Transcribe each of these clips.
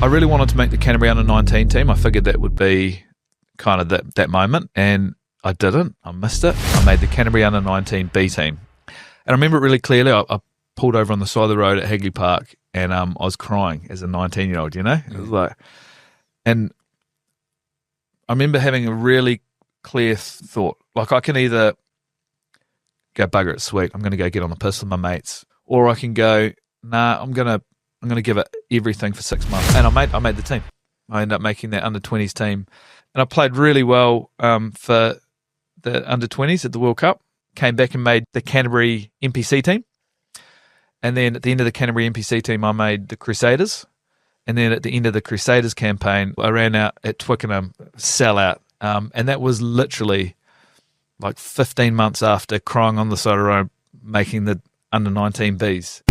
I really wanted to make the Canterbury under-19 team. I figured that would be kind of that moment, and I didn't. I missed it. I made the Canterbury under-19 B team. And I remember it really clearly. I pulled over on the side of the road at Hagley Park, and I was crying as a 19-year-old, you know? It was like, and I remember having a really clear thought. Like, I can either go, bugger it, sweet, I'm going to go get on the piss with my mates, or I can go, nah, I'm going to give it everything for 6 months. And I made the team. I ended up making that under-20s team. And I played really well for the under-20s at the World Cup. Came back and made the Canterbury NPC team. And then at the end of the Canterbury NPC team, I made the Crusaders. And then at the end of the Crusaders campaign, I ran out at Twickenham, sellout. And that was literally like 15 months after crying on the side of the road, making the under-19 Bs.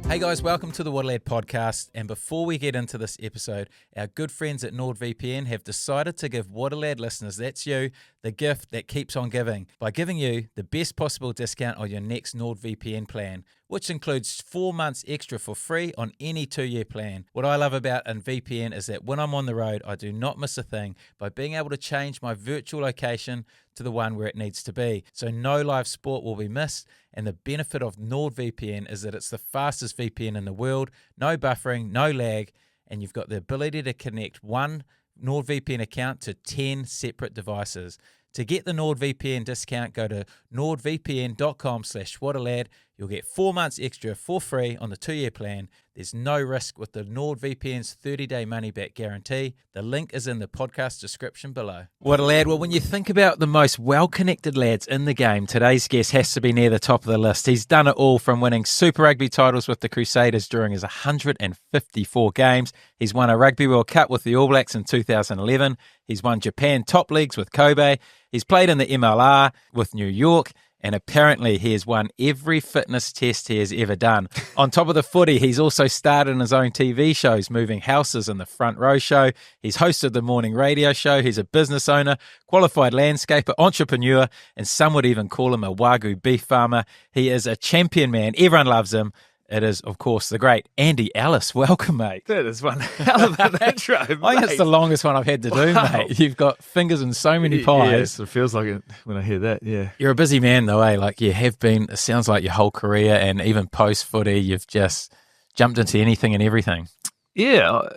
Hey guys, welcome to the What a Lad podcast. And before we get into this episode, our good friends at NordVPN have decided to give What a Lad listeners, that's you, the gift that keeps on giving by giving you the best possible discount on your next NordVPN plan, which includes 4 months extra for free on any 2-year plan. What I love about a VPN is that when I'm on the road, I do not miss a thing by being able to change my virtual location to the one where it needs to be. So no live sport will be missed. And the benefit of NordVPN is that it's the fastest VPN in the world, no buffering, no lag, and you've got the ability to connect one NordVPN account to 10 separate devices. To get the NordVPN discount, go to nordvpn.com/whatalad. You'll get 4 months extra for free on the 2-year plan. There's no risk with the NordVPN's 30-day money-back guarantee. The link is in the podcast description below. What a lad. Well, when you think about the most well-connected lads in the game, today's guest has to be near the top of the list. He's done it all, from winning Super Rugby titles with the Crusaders during his 154 games. He's won a Rugby World Cup with the All Blacks in 2011. He's won Japan top leagues with Kobe. He's played in the MLR with New York. And apparently he has won every fitness test he has ever done. On top of the footy, he's also starred in his own TV shows, Moving Houses and The Front Row Show. He's hosted the morning radio show. He's a business owner, qualified landscaper, entrepreneur, and some would even call him a Wagu Beef farmer. He is a champion man. Everyone loves him. It is, of course, the great Andy Ellis. Welcome, mate. That is one hell of an intro, mate. I think it's the longest one I've had to do, mate. You've got fingers in so many pies. Yes, it feels like it when I hear that, yeah. You're a busy man, though, eh? Like, you have been, it sounds like your whole career, and even post-footy, you've just jumped into anything and everything. Yeah.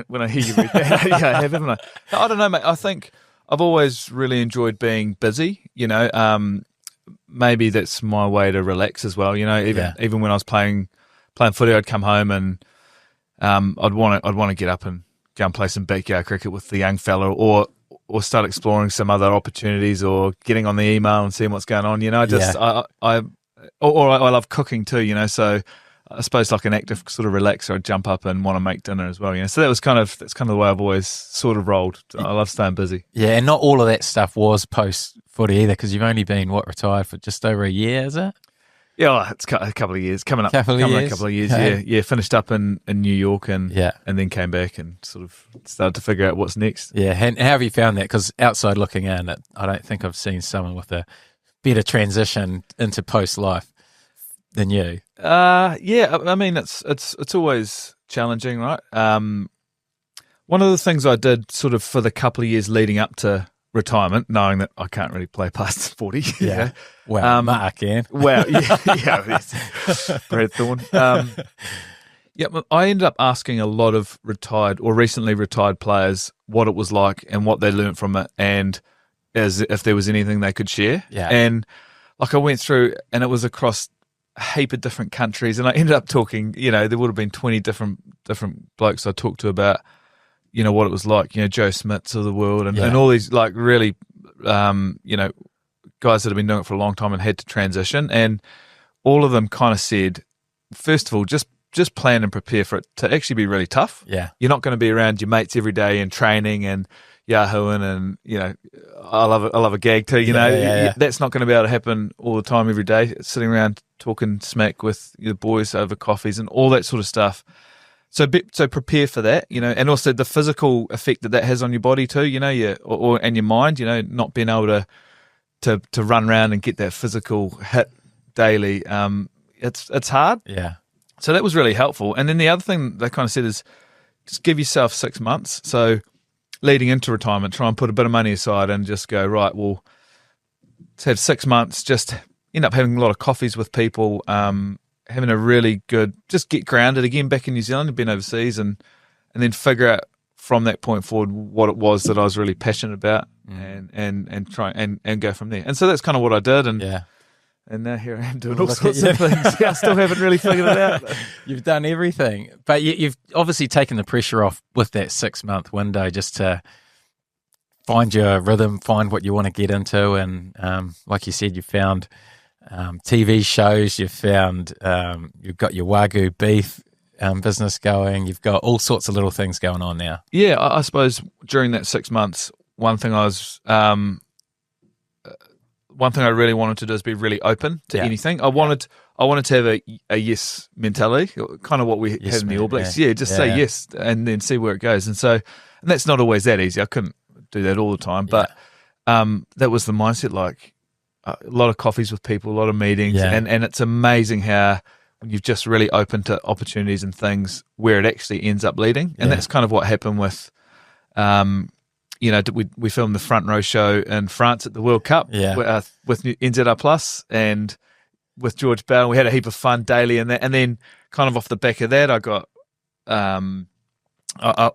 When I hear you read that, yeah, I have, haven't I? I don't know, mate. I think I've always really enjoyed being busy, you know. Maybe that's my way to relax as well. You know, even when I was playing footy, I'd come home and I'd want to get up and go and play some backyard cricket with the young fella, or start exploring some other opportunities, or getting on the email and seeing what's going on. You know, I love cooking too. You know, so I suppose like an active sort of relaxer, I'd jump up and want to make dinner as well. You know, so that's kind of the way I've always sort of rolled. I love staying busy. Yeah, and not all of that stuff was post footy either, because you've only been retired for just over a year, is it? Yeah, well, it's a couple of years coming up. A couple of years. Yeah. Finished up in New York and then came back and sort of started to figure out what's next. Yeah, and how have you found that? Because outside looking in, I don't think I've seen someone with a better transition into post life than you. Yeah, I mean it's always challenging, right? One of the things I did sort of for the couple of years leading up to retirement, knowing that I can't really play past 40. Yeah. Well, Mark can. Well, yeah, Brad Thorne. Yeah, I ended up asking a lot of retired or recently retired players what it was like and what they learned from it, and as if there was anything they could share. Yeah. And like I went through, and it was across a heap of different countries, and I ended up talking, you know, there would have been 20 different blokes I talked to about, you know, what it was like, you know, Joe Smiths of the world and all these like really, you know, guys that have been doing it for a long time and had to transition. And all of them kind of said, first of all, just plan and prepare for it to actually be really tough. Yeah. You're not going to be around your mates every day and training and yahooing and, you know, I love a gag too, you know. That's not going to be able to happen all the time every day, sitting around talking smack with your boys over coffees and all that sort of stuff. So prepare for that, you know, and also the physical effect that has on your body too, you know, and your mind, you know, not being able to to run around and get that physical hit daily, it's hard. Yeah. So that was really helpful. And then the other thing they kind of said is just give yourself 6 months. So leading into retirement, try and put a bit of money aside and just go, right, well, let's have 6 months, just end up having a lot of coffees with people, having a really good, just get grounded again back in New Zealand. I've been overseas and then figure out from that point forward what it was that I was really passionate about and try and go from there. And so that's kind of what I did. And now here I am doing all sorts of things. I still haven't really figured it out. You've done everything. But you've obviously taken the pressure off with that 6 month window just to find your rhythm, find what you want to get into. And like you said, you found TV shows, you've found, you've got your Wagu Beef business going, you've got all sorts of little things going on now. Yeah, I suppose during that 6 months, one thing I really wanted to do is be really open to anything. I wanted to have a yes mentality, kind of what we had in the All Blacks. Yeah, just say yes and then see where it goes. And that's not always that easy. I couldn't do that all the time, but that was the mindset. Like a lot of coffees with people, a lot of meetings, and it's amazing how when you've just really open to opportunities and things where it actually ends up leading. And that's kind of what happened with. We filmed the Front Row show in France at the World Cup with NZR Plus and with George Bell. We had a heap of fun daily in that, and then kind of off the back of that, I got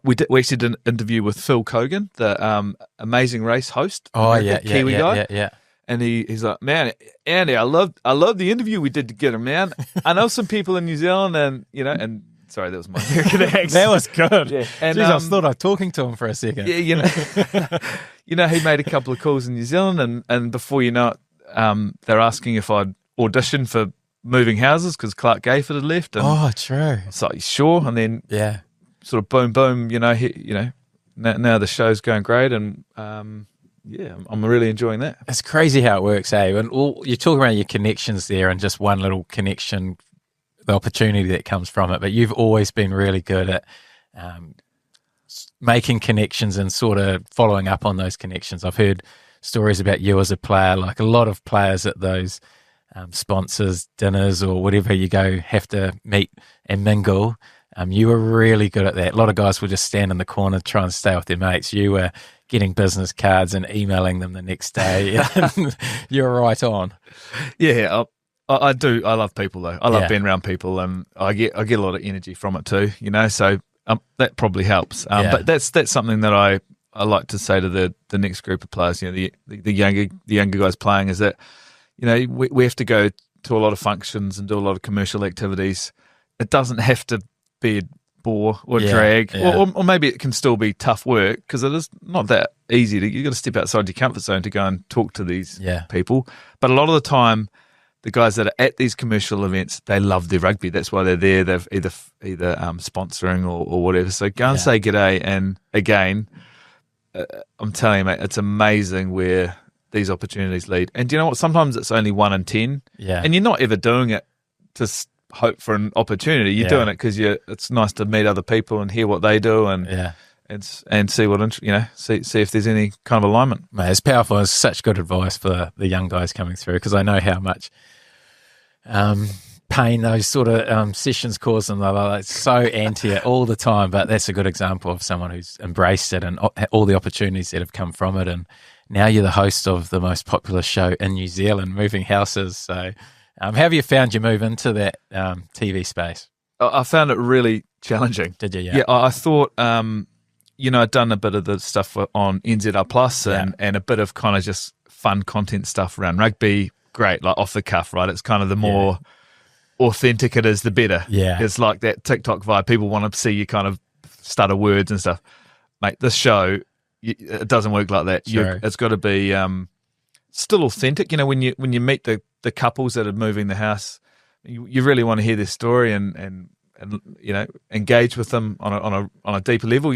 we actually did an interview with Phil Cogan, the Amazing Race host. Kiwi guy. Yeah. And he's like, man, Andy, I love the interview we did together, man. I know some people in New Zealand, and. Sorry, that was my American accent. That was good. Yeah. And, Jeez, I thought I was talking to him for a second. Yeah, he made a couple of calls in New Zealand, and before you know it, they're asking if I'd audition for Moving Houses because Clark Gayford had left. And true. I was like, sure. And then sort of boom, now the show's going great, and I'm really enjoying that. It's crazy how it works, eh? And you talk around your connections there, and just one little connection, the opportunity that comes from it, but you've always been really good at making connections and sort of following up on those connections. I've heard stories about you as a player, like a lot of players at those sponsors, dinners or whatever you go have to meet and mingle. You were really good at that. A lot of guys will just stand in the corner, try and stay with their mates. You were getting business cards and emailing them the next day. You're right on. Yeah, I do. I love people though. I love being around people, and I get a lot of energy from it too. So that probably helps. But that's something that I like to say to the next group of players. The younger guys playing is that we have to go to a lot of functions and do a lot of commercial activities. It doesn't have to be a bore or drag, or maybe it can still be tough work because it is not that easy. You've got to step outside your comfort zone to go and talk to these people. But a lot of the time, the guys that are at these commercial events, they love their rugby. That's why they're there. They've either sponsoring or whatever. So go and say g'day. And again, I'm telling you, mate, it's amazing where these opportunities lead. And do you know what? Sometimes it's only 1 in 10. Yeah. And you're not ever doing it to hope for an opportunity. You're doing it because it's nice to meet other people and hear what they do and see what see if there's any kind of alignment. Mate, it's powerful. It's such good advice for the young guys coming through because I know how much pain those sort of sessions cause them. They're like so anti it all the time, but that's a good example of someone who's embraced it and all the opportunities that have come from it. And now you're the host of the most popular show in New Zealand, Moving Houses. So how have you found your move into that TV space? I found it really challenging. Did you? Yeah, I thought I'd done a bit of the stuff on NZR Plus and a bit of kind of just fun content stuff around rugby. Great, like off the cuff, right? It's kind of the more authentic it is, the better. Yeah. It's like that TikTok vibe. People want to see you kind of stutter words and stuff. Mate, this show, it doesn't work like that. Sure. It's got to be still authentic. When you meet the couples that are moving the house, you really want to hear their story and engage with them on a deeper level.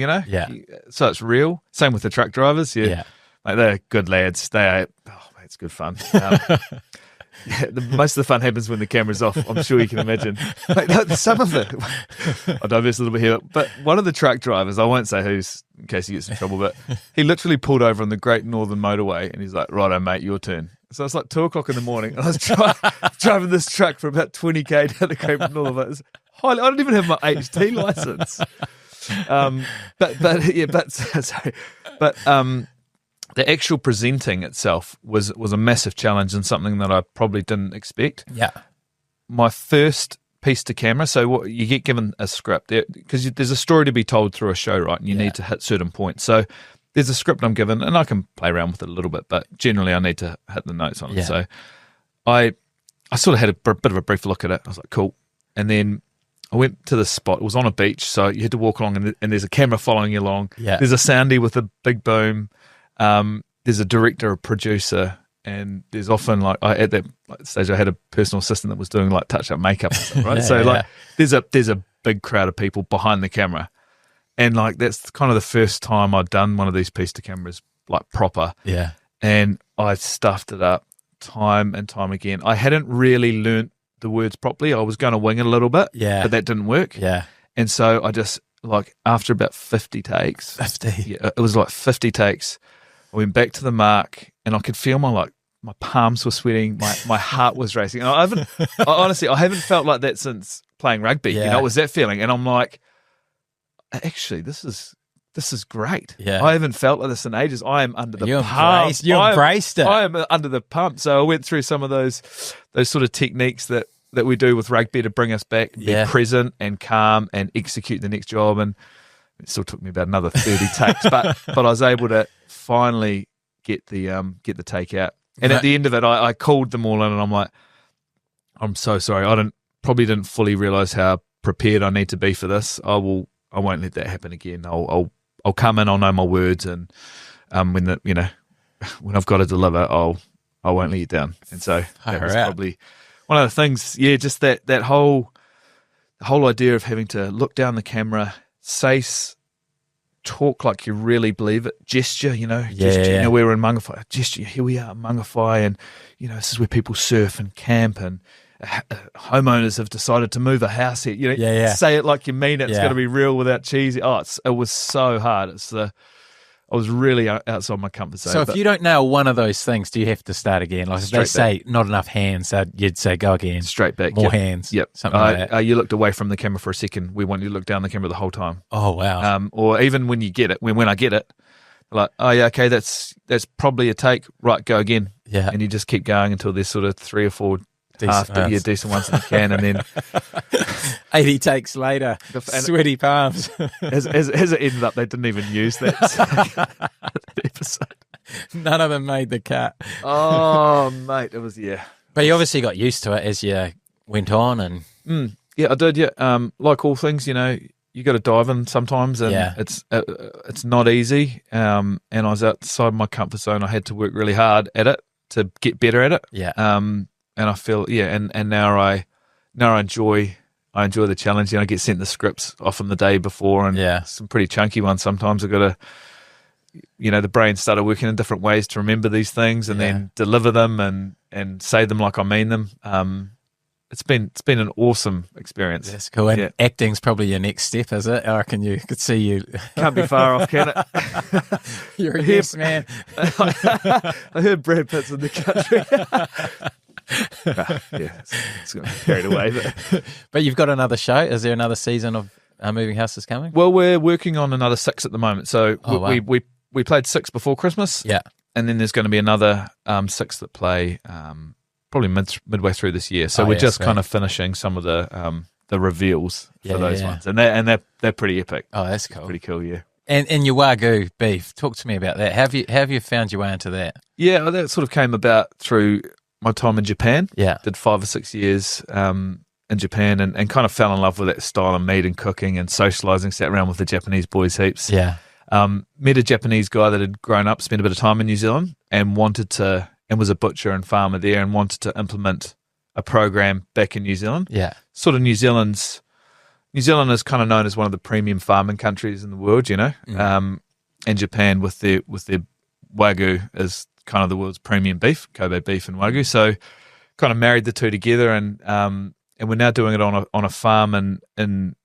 So it's real. Same with the truck drivers. Like they're good lads. They are. Oh, mate, it's good fun. Most of the fun happens when the camera's off. I'm sure you can imagine. Some of it. I'll diverse a little bit here, but one of the truck drivers, I won't say who's in case he gets in trouble, but he literally pulled over on the Great Northern Motorway and he's like, "Righto, mate, your turn." So it's like 2:00 in the morning, and I was driving this truck for about 20k down the Cape and all of it. It's I don't even have my HT license. But the actual presenting itself was a massive challenge and something that I probably didn't expect. Yeah. My first piece to camera, so what you get given a script because there's a story to be told through a show, right? And you need to hit certain points. So there's a script I'm given, and I can play around with it a little bit, but generally I need to hit the notes on it. So I sort of had a bit of a brief look at it. I was like, cool. And then I went to this spot. It was on a beach, so you had to walk along, and there's a camera following you along. Yeah. There's a soundy with a big boom. There's a director, a producer, and there's often at that stage I had a personal assistant that was doing like touch-up makeup, or something, right? There's a big crowd of people behind the camera, and like that's kind of the first time I'd done one of these piece to cameras like proper. Yeah, and I stuffed it up time and time again. I hadn't really learnt the words properly. I was going to wing it a little bit, but that didn't work. Yeah, and so I just after about 50 takes, it was like 50 takes. I went back to the mark, and I could feel my palms were sweating, my heart was racing. And I honestly haven't felt like that since playing rugby. Yeah. It was that feeling, and I'm like, actually, this is great. Yeah. I haven't felt like this in ages. I am under the pump. You embraced it. I am under the pump. So I went through some of those sort of techniques that we do with rugby to bring us back, be present and calm and execute the next job. And it still took me about another 30 takes, but I was able to finally get the take out. And at the end of it, I called them all in, and I'm like, I'm so sorry. I probably didn't fully realize how prepared I need to be for this. I won't let that happen again. I'll come in. I'll know my words, and when I've got to deliver, I won't let you down. And so that was probably one of the things. Yeah, just that whole idea of having to look down the camera, talk like you really believe it, gesture, gesture, we were in Mangawhai, gesture, here we are in Mangawhai, and, this is where people surf and camp, and homeowners have decided to move a house here, say it like you mean it, it's going to be real without cheesy. It was so hard. I was really outside my comfort zone. So if you don't nail one of those things, do you have to start again? Like if they say not enough hands, you'd say go again. Straight back. More hands. Yep. Something like that. You looked away from the camera for a second. We want you to look down the camera the whole time. Oh, wow. Or even when you get it, when I get it, like, oh yeah, okay, that's probably a take. Right, go again. Yeah. And you just keep going until there's sort of 3 or 4 decent ones in the can, and then 80 takes later, sweaty palms. As it ended up, they didn't even use that episode. None of them made the cut. Oh, mate, it was But you obviously got used to it as you went on, and I did. Yeah, like all things, you got to dive in sometimes, and it's not easy. And I was outside my comfort zone. I had to work really hard at it to get better at it. Yeah. And I feel and now I enjoy the challenge. I get sent the scripts often the day before, and some pretty chunky ones. Sometimes I've got to, the brain started working in different ways to remember these things and then deliver them and say them like I mean them. It's been an awesome experience. That's cool. And acting's probably your next step, is it? I reckon you could see you. Can't be far off, can it? You're a yes man. I heard Brad Pitt's in the country. It's going to be carried away. But you've got another show. Is there another season of Moving Houses coming? Well, we're working on another 6 at the moment. So we played 6 before Christmas. Yeah. And then there's going to be another 6 that play probably midway through this year. So we're just kind of finishing some of the reveals for those ones. And they're pretty epic. Oh, that's cool. Pretty cool, yeah. And your Wagu Beef, talk to me about that. Have you found your way into that? Yeah, well, that sort of came about through my time in Japan. Yeah. Did 5 or 6 years in Japan and kind of fell in love with that style of meat and cooking and socialising, sat around with the Japanese boys heaps. Yeah. Met a Japanese guy that had grown up, spent a bit of time in New Zealand and was a butcher and farmer there and wanted to implement a program back in New Zealand. Yeah. Sort of New Zealand is kind of known as one of the premium farming countries in the world, and Japan with their Wagu is kind of the world's premium beef, Kobe beef and Wagu. So kind of married the two together, and we're now doing it on a farm in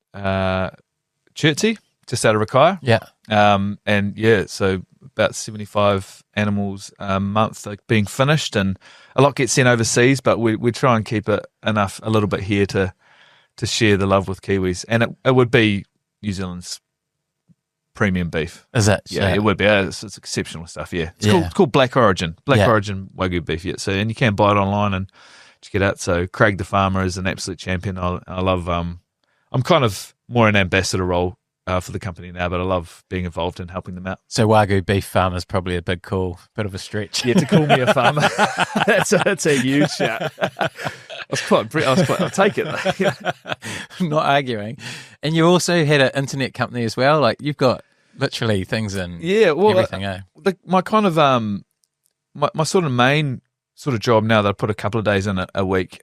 Chertsey, just out of Rakaia. Yeah. And yeah, so about 75 animals a month are being finished, and a lot gets sent overseas, but we try and keep it enough a little bit here to share the love with Kiwis. And it would be New Zealand's premium beef. Is it? Yeah, it would be. It's exceptional stuff, yeah. It's called Black Origin. Origin Wagu Beef, yeah. So, and you can buy it online and check it out. So Craig the farmer is an absolute champion. I love, I'm kind of more an ambassador role for the company now, but I love being involved in helping them out. So Wagu Beef farmer is probably a big call, bit of a stretch. Yeah, to call me a farmer, that's a huge shout. I'll take it. Not arguing. And you also had an internet company as well. Like you've got literally things in everything. My kind of my sort of main sort of job now that I put a couple of days in a week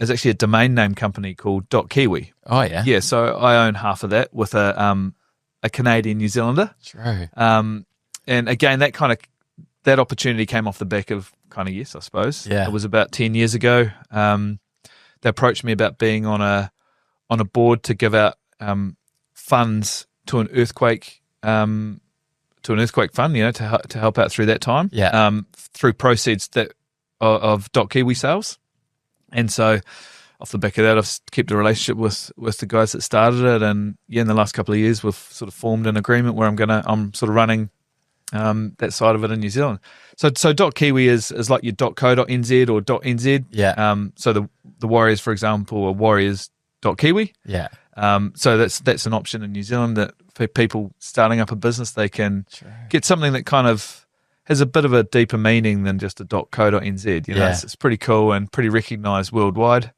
is actually a domain name company called .kiwi. Oh yeah, yeah. So I own half of that with a Canadian New Zealander. True. And again, that opportunity came off the back of kind of yes, I suppose. Yeah. It was about 10 years ago. They approached me about being on a board to give out funds to an earthquake fund, to help out through that time. Yeah. Through proceeds of .kiwi sales. And so off the back of that, I've kept a relationship with the guys that started it, and in the last couple of years we've sort of formed an agreement where I'm sort of running that side of it in New Zealand. So .kiwi is like your .co.nz or .nz. Yeah. So the Warriors, for example, are warriors.kiwi. Yeah. So that's an option in New Zealand that for people starting up a business, they can get something that kind of has a bit of a deeper meaning than just a .co.nz. It's pretty cool and pretty recognised worldwide.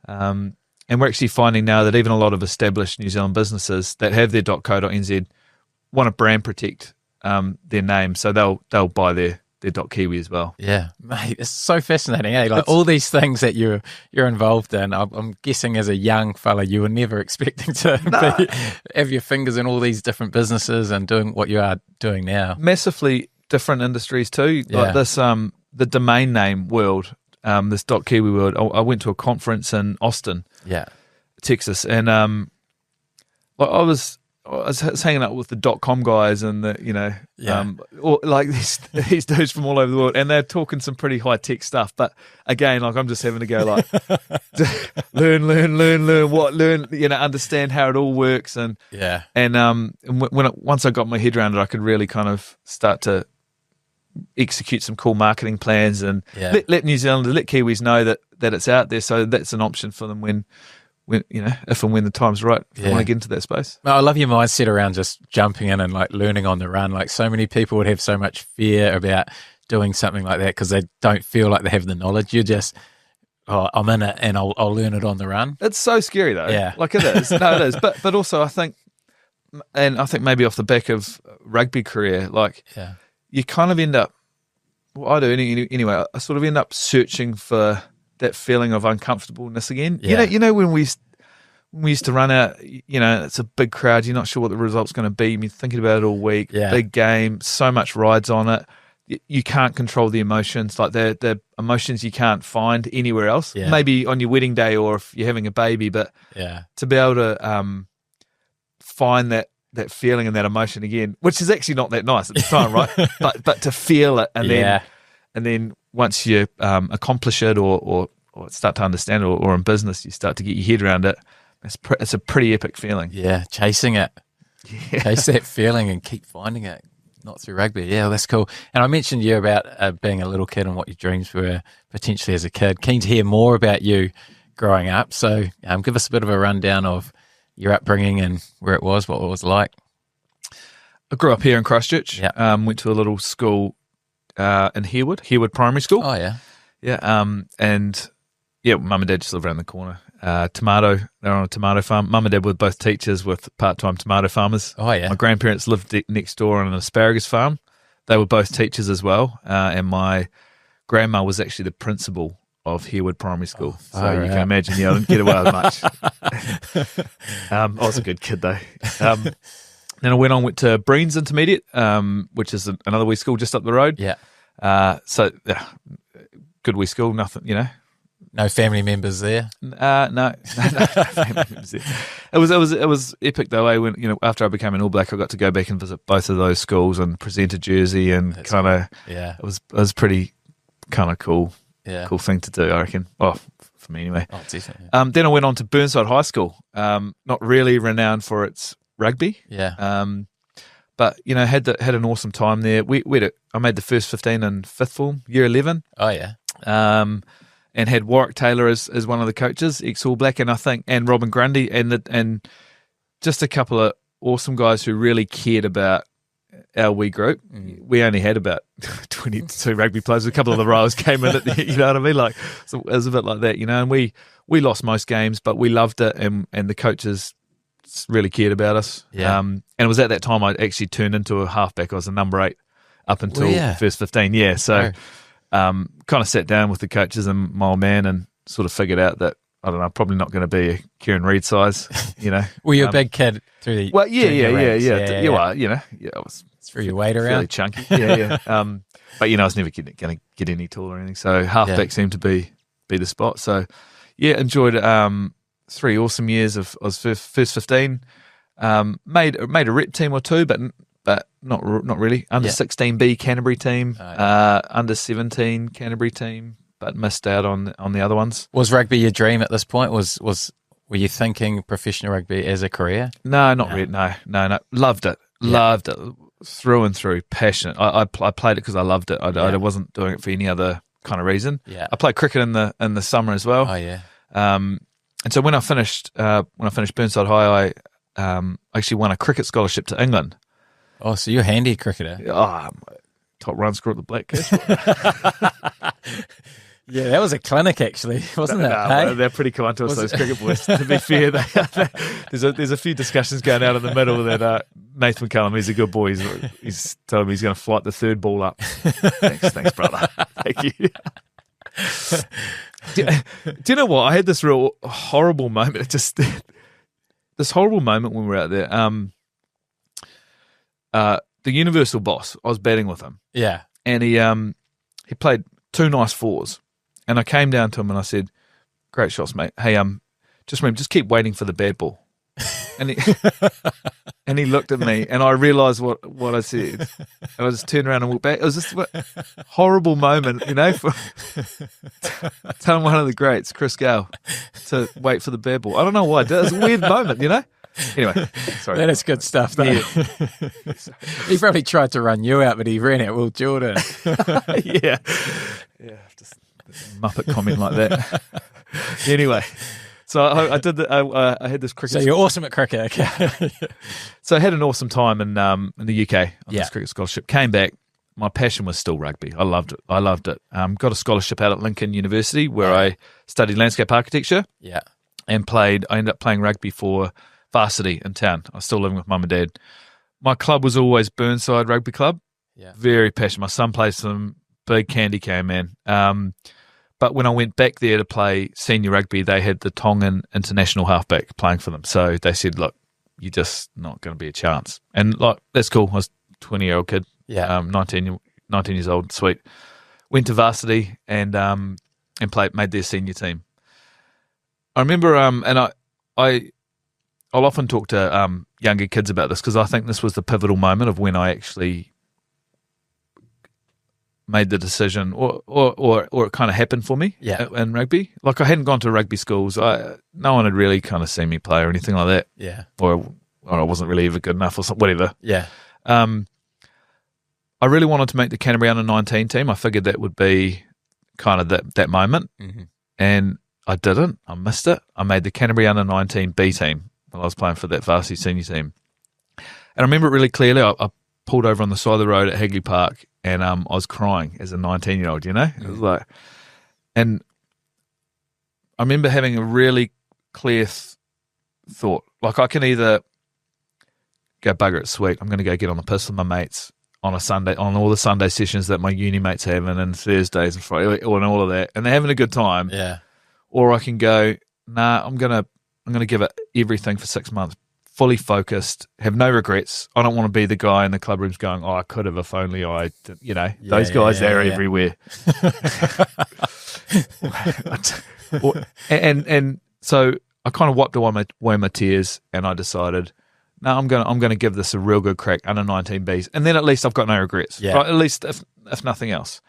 And we're actually finding now that even a lot of established New Zealand businesses that have their .co.nz want to brand protect their name, so they'll buy their .kiwi as well. Yeah, mate, it's so fascinating, eh? Like all these things that you're involved in. I'm guessing as a young fella, you were never expecting to have your fingers in all these different businesses and doing what you are doing now. Massively different industries too. Like this, the domain name world, this .kiwi world. I went to a conference in Austin, Texas, and I was hanging out with the .com guys and like these dudes from all over the world, and they're talking some pretty high tech stuff. But again, like I'm just having to go like learn, understand how it all works, and once I got my head around it, I could really kind of start to execute some cool marketing plans and let New Zealanders, let Kiwis know that it's out there, so that's an option for them when if and when the time's right, if I want to get into that space. I love your mindset around just jumping in and like learning on the run. Like so many people would have so much fear about doing something like that because they don't feel like they have the knowledge. You're just, I'm in it and I'll learn it on the run. It's so scary though. Yeah. Like it is. No, it is. But also I think maybe off the back of rugby career, you kind of end up, well, I do anyway, I sort of end up searching for that feeling of uncomfortableness again. Yeah. When we used to run out, it's a big crowd, you're not sure what the result's going to be, you're thinking about it all week, big game, so much rides on it, you can't control the emotions, like the emotions you can't find anywhere else, maybe on your wedding day or if you're having a baby, but to be able to find that feeling and that emotion again, which is actually not that nice at the time, right? but to feel it and then once you accomplish it or start to understand it, or in business you start to get your head around it, it's a pretty epic feeling. Yeah, chasing it. Yeah. Chase that feeling and keep finding it, not through rugby. Yeah, well, that's cool. And I mentioned you about being a little kid and what your dreams were potentially as a kid. Keen to hear more about you growing up. So give us a bit of a rundown of your upbringing and where it was, what it was like. I grew up here in Christchurch. Yeah. Went to a little school in Harewood Primary School. Oh, yeah. Yeah. And mum and dad just live around the corner. They're on a tomato farm. Mum and dad were both teachers with part-time tomato farmers. Oh, yeah. My grandparents lived next door on an asparagus farm. They were both teachers as well. And my grandma was actually the principal of Harewood Primary School. So you can imagine, I didn't get away with much. I was a good kid though. Then I went to Breen's Intermediate, which is another wee school just up the road. Yeah. Good wee school, nothing, No family members there? No family members there. It was epic though. After I became an All Black, I got to go back and visit both of those schools and present a jersey, and kind of yeah. It was pretty kind of cool. Yeah. Cool thing to do, I reckon. Well, for me anyway. Oh, definitely. Then I went on to Burnside High School. Not really renowned for its rugby. Yeah. But had an awesome time there. I made the first 15 in fifth form, year 11. Oh yeah. And had Warwick Taylor as one of the coaches, ex All Black, and Robin Grundy, and just a couple of awesome guys who really cared about our wee group. We only had about 22 rugby players. A couple of the rowers came in, you know what I mean? Like, so it was a bit like that, and we lost most games, but we loved it, and the coaches really cared about us. Yeah. And it was at that time I actually turned into a halfback. I was a number 8 up until first 15. Yeah, so kind of sat down with the coaches and my old man and sort of figured out that, I don't know, probably not going to be a Kieran Reid size, Were you a big kid through the Well, yeah. You are, I was threw your weight fairly around. chunky. Yeah. But I was never going to get any taller or anything. So halfback seemed to be the spot. So yeah, enjoyed 3 awesome years of first 15. Made a rep team or 2, but not really. Under 16B Canterbury team, under 17 Canterbury team, but missed out on the other ones. Was rugby your dream at this point? Were you thinking professional rugby as a career? No, not really. No. Loved it. Loved it through and through. Passionate. I played it because I loved it. I wasn't doing it for any other kind of reason. Yeah. I played cricket in the summer as well. Oh yeah. And so when I finished Burnside High, I actually won a cricket scholarship to England. Oh, so you're a handy cricketer. Oh, top run scorer at the Black Cash. Yeah, that was a clinic actually, wasn't it? Hey? They're pretty kind to us, those cricket boys. To be fair, there's a few discussions going out in the middle that Nathan McCallum, he's a good boy. He's telling me he's going to flight the 3rd ball up. Thanks, brother. Thank you. Do you know what? I had this real horrible moment. This horrible moment when we were out there. The Universal boss, I was batting with him. Yeah. And he played 2 nice 4s. And I came down to him and I said, "Great shots, mate. Hey, just keep waiting for the bad ball." And he looked at me, and I realised what I said. And I just turned around and walked back. It was just a horrible moment, for telling one of the greats, Chris Gale, to wait for the bad ball. I don't know why I did. It was a weird moment, Anyway, sorry. That is good stuff, though. Yeah. He probably tried to run you out, but he ran out Will Jordan. Yeah, just a Muppet comment like that. Anyway, so I did. I had this cricket. So you're awesome at cricket. Okay. So I had an awesome time in the UK on this cricket scholarship. Came back. My passion was still rugby. I loved it. Got a scholarship out at Lincoln University where I studied landscape architecture. Yeah, and I ended up playing rugby for varsity in town. I was still living with mum and dad. My club was always Burnside Rugby Club. Yeah, very passionate. My son plays some big candy cane, man. But when I went back there to play senior rugby, they had the Tongan international halfback playing for them. So they said, "Look, you're just not going to be a chance." And that's cool. I was a 20-year-old kid. Yeah, 19 years old. Sweet. Went to varsity and made their senior team. I remember, and I'll often talk to younger kids about this because I think this was the pivotal moment of when I actually made the decision, or it kind of happened for me in rugby. Like, I hadn't gone to rugby schools. No one had really kind of seen me play or anything like that. Yeah, or I wasn't really ever good enough or something, whatever. Yeah. I really wanted to make the Canterbury under-19 team. I figured that would be kind of that moment, and I didn't. I missed it. I made the Canterbury under-19 B team while I was playing for that varsity senior team. And I remember it really clearly. I pulled over on the side of the road at Hagley Park, and I was crying as a 19-year-old, It was like, and I remember having a really clear thought. Like, I can either go, bugger it, sweet, I'm going to go get on the piss with my mates on a Sunday, on all the Sunday sessions that my uni mates have, and Thursdays and Friday, and all of that, and they're having a good time. Yeah. Or I can go, nah, I'm gonna give it everything for 6 months, fully focused, have no regrets. I don't want to be the guy in the club rooms going, "Oh, I could have if only I did," those guys, they're everywhere. And so I kind of wiped away my tears, and I decided, no, I'm gonna give this a real good crack under 19Bs, and then at least I've got no regrets. Yeah. Right? At least if nothing else.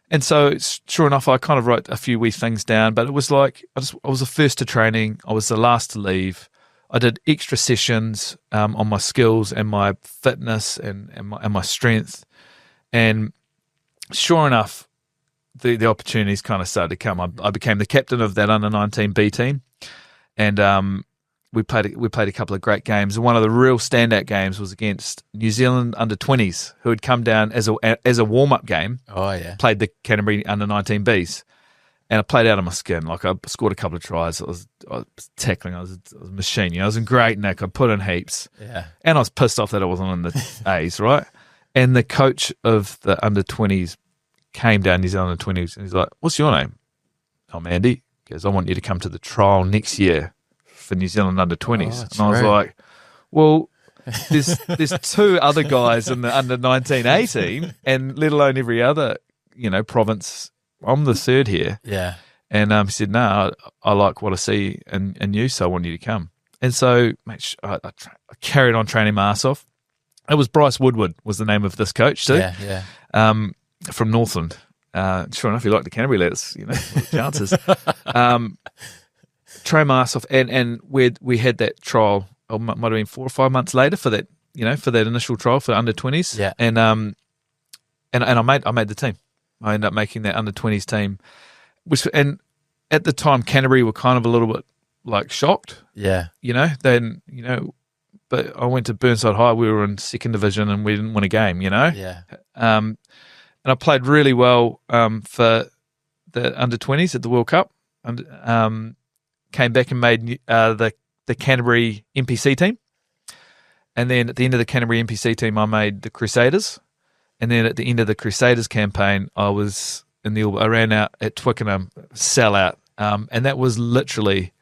And so, sure enough, I kind of wrote a few wee things down, but it was like I was the first to training, I was the last to leave. I did extra sessions on my skills and my fitness and my strength, and sure enough, the opportunities kind of started to come. I became the captain of that under 19B team, and we played a couple of great games. And one of the real standout games was against New Zealand under 20s, who had come down as a warm up game. Oh yeah, played the Canterbury under 19Bs, and I played out of my skin. Like I scored a couple of tries. I was tackling. I was a machine. I was in great nick. I put in heaps. Yeah, and I was pissed off that I wasn't in the A's, right? And the coach of the under 20s came down, New Zealand under 20s, and he's like, "What's your name?" "I'm Andy." He goes, "I want you to come to the trial next year for New Zealand under 20s." And I was like, "Well, there's two other guys in the under 19A team, and let alone every other province. I'm the third here." Yeah. And he said, "No, I like what I see in you, so I want you to come." And so, mate, I carried on training my ass off. It was Bryce Woodward was the name of this coach too. Yeah. From Northland. Sure enough, he liked the Canterbury lads, chances. Train my ass off, and we had that trial. It might have been 4 or 5 months later for that, for that initial trial for under 20s. Yeah. And I made the team. I ended up making that under 20s team, and at the time Canterbury were kind of a little bit like shocked. Yeah. But I went to Burnside High. We were in second division and we didn't win a game. Yeah. And I played really well for the under 20s at the World Cup, and came back and made the Canterbury NPC team. And then at the end of the Canterbury NPC team, I made the Crusaders. And then at the end of the Crusaders campaign, I ran out at Twickenham, sellout. And that was literally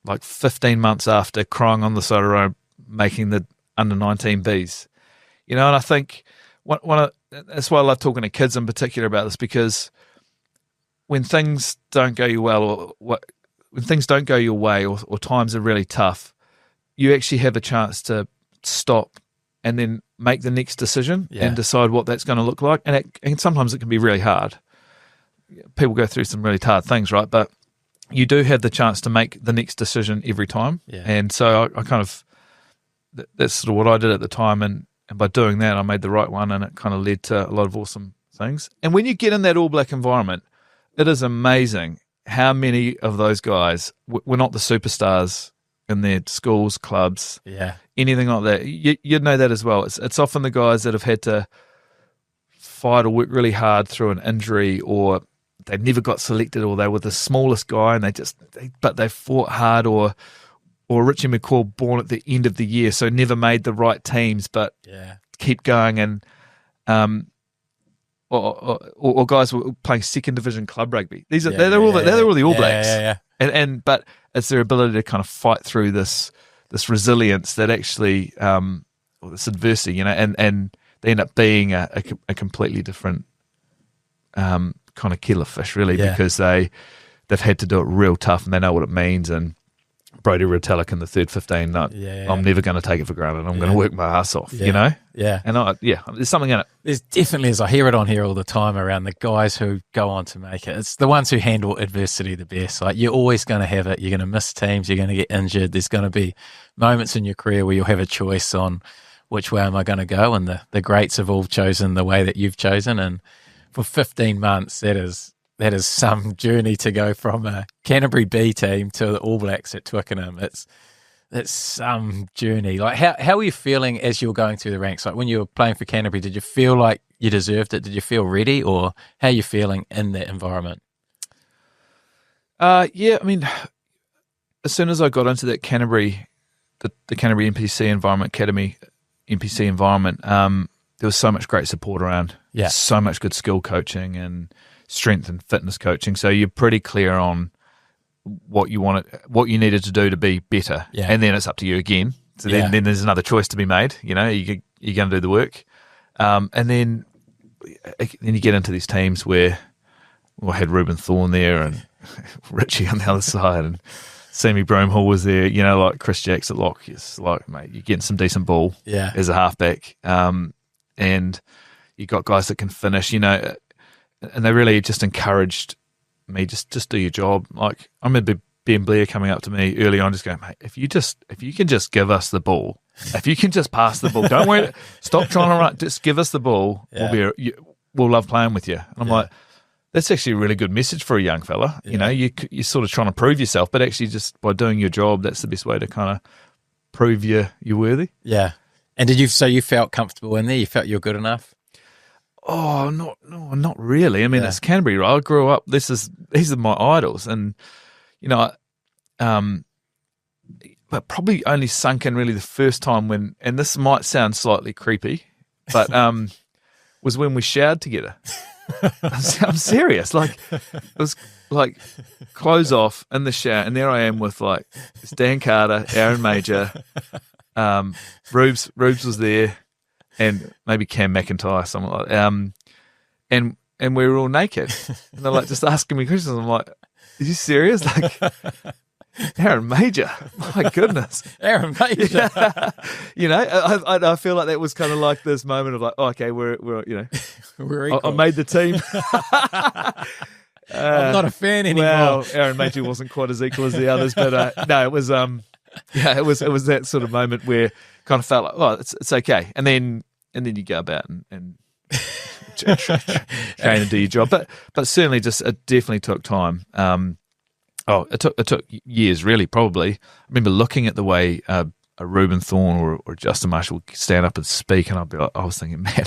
like 15 months after crying on the side of the road, making the under 19Bs. And I think that's why I love talking to kids in particular about this, because when things don't go your well, when things don't go your way, or times are really tough, you actually have a chance to stop and then make the next decision and decide what that's going to look like. And sometimes it can be really hard. People go through some really hard things, right? But you do have the chance to make the next decision every time. Yeah. And so I kind of, that's sort of what I did at the time. And by doing that, I made the right one, and it kind of led to a lot of awesome things. And when you get in that All Black environment, it is amazing how many of those guys were not the superstars in their schools, clubs, anything like that. You'd know that as well. It's often the guys that have had to fight or work really hard through an injury, or they never got selected, or they were the smallest guy and they fought hard, or Richie McCaw born at the end of the year, so never made the right teams, but keep going. And or guys were playing second division club rugby. They're all the All Blacks. And but it's their ability to kind of fight through this resilience that actually, or this adversity, and they end up being a completely different kind of killer fish, really, because they've had to do it real tough, and they know what it means. And Brodie Retallick in the third 15, I'm never going to take it for granted. I'm going to work my ass off, Yeah. And there's something in it. There's definitely, as I hear it on here all the time around the guys who go on to make it, it's the ones who handle adversity the best. Like, you're always going to have it. You're going to miss teams. You're going to get injured. There's going to be moments in your career where you'll have a choice on which way am I going to go. And the greats have all chosen the way that you've chosen. And for 15 months, that is some journey to go from a Canterbury B team to the All Blacks at Twickenham. It's some journey. Like, how were you feeling as you were going through the ranks? Like, when you were playing for Canterbury, did you feel like you deserved it? Did you feel ready, or how are you feeling in that environment? I mean, as soon as I got into that Canterbury, the Canterbury NPC environment, Academy NPC environment, there was so much great support around. Yeah. So much good skill coaching and strength and fitness coaching. So you're pretty clear on what you needed to do to be better. Yeah. And then it's up to you again. So then there's another choice to be made. You're going to do the work. And then you get into these teams where I had Ruben Thorne there, and Richie on the other side, and Sammy Broomhall was there, you know, like Chris Jacks at lock. It's like, mate, you're getting some decent ball as a halfback. And you got guys that can finish, you know, and they really just encouraged me, just do your job. Like, I remember Ben Blair coming up to me early on, just going, mate, if you can just give us the ball, if you can just pass the ball, don't worry, stop trying to run, just give us the ball, we'll love playing with you. And I'm like, that's actually a really good message for a young fella. You know, you're sort of trying to prove yourself, but actually just by doing your job, that's the best way to kind of prove you're worthy. Yeah. And so you felt comfortable in there? You felt you're good enough? Oh, not really. I mean, it's Canterbury, right? I grew up, these are my idols. And, you know, but probably only sunk in really the first time when, and this might sound slightly creepy, but was when we showered together. I'm serious. Like, it was like clothes off in the shower, and there I am with like it's Dan Carter, Aaron Major, Rubes was there, and maybe Cam McIntyre, something like that. And we were all naked, and they're like just asking me questions. I'm like, "Are you serious?" Like, Aaron Major, my goodness, Aaron Major. You know, I feel like that was kind of like this moment of like, oh, okay, we're you know, we're equal. I made the team. I'm not a fan anymore. Well, Aaron Major wasn't quite as equal as the others, but no, it was it was that sort of moment where kind of felt like, oh, it's okay, and then you go about and train and do your job, but certainly just it definitely took time. It took years, really, probably. I remember looking at the way a Reuben Thorne or Justin Marshall would stand up and speak, and I was thinking, man,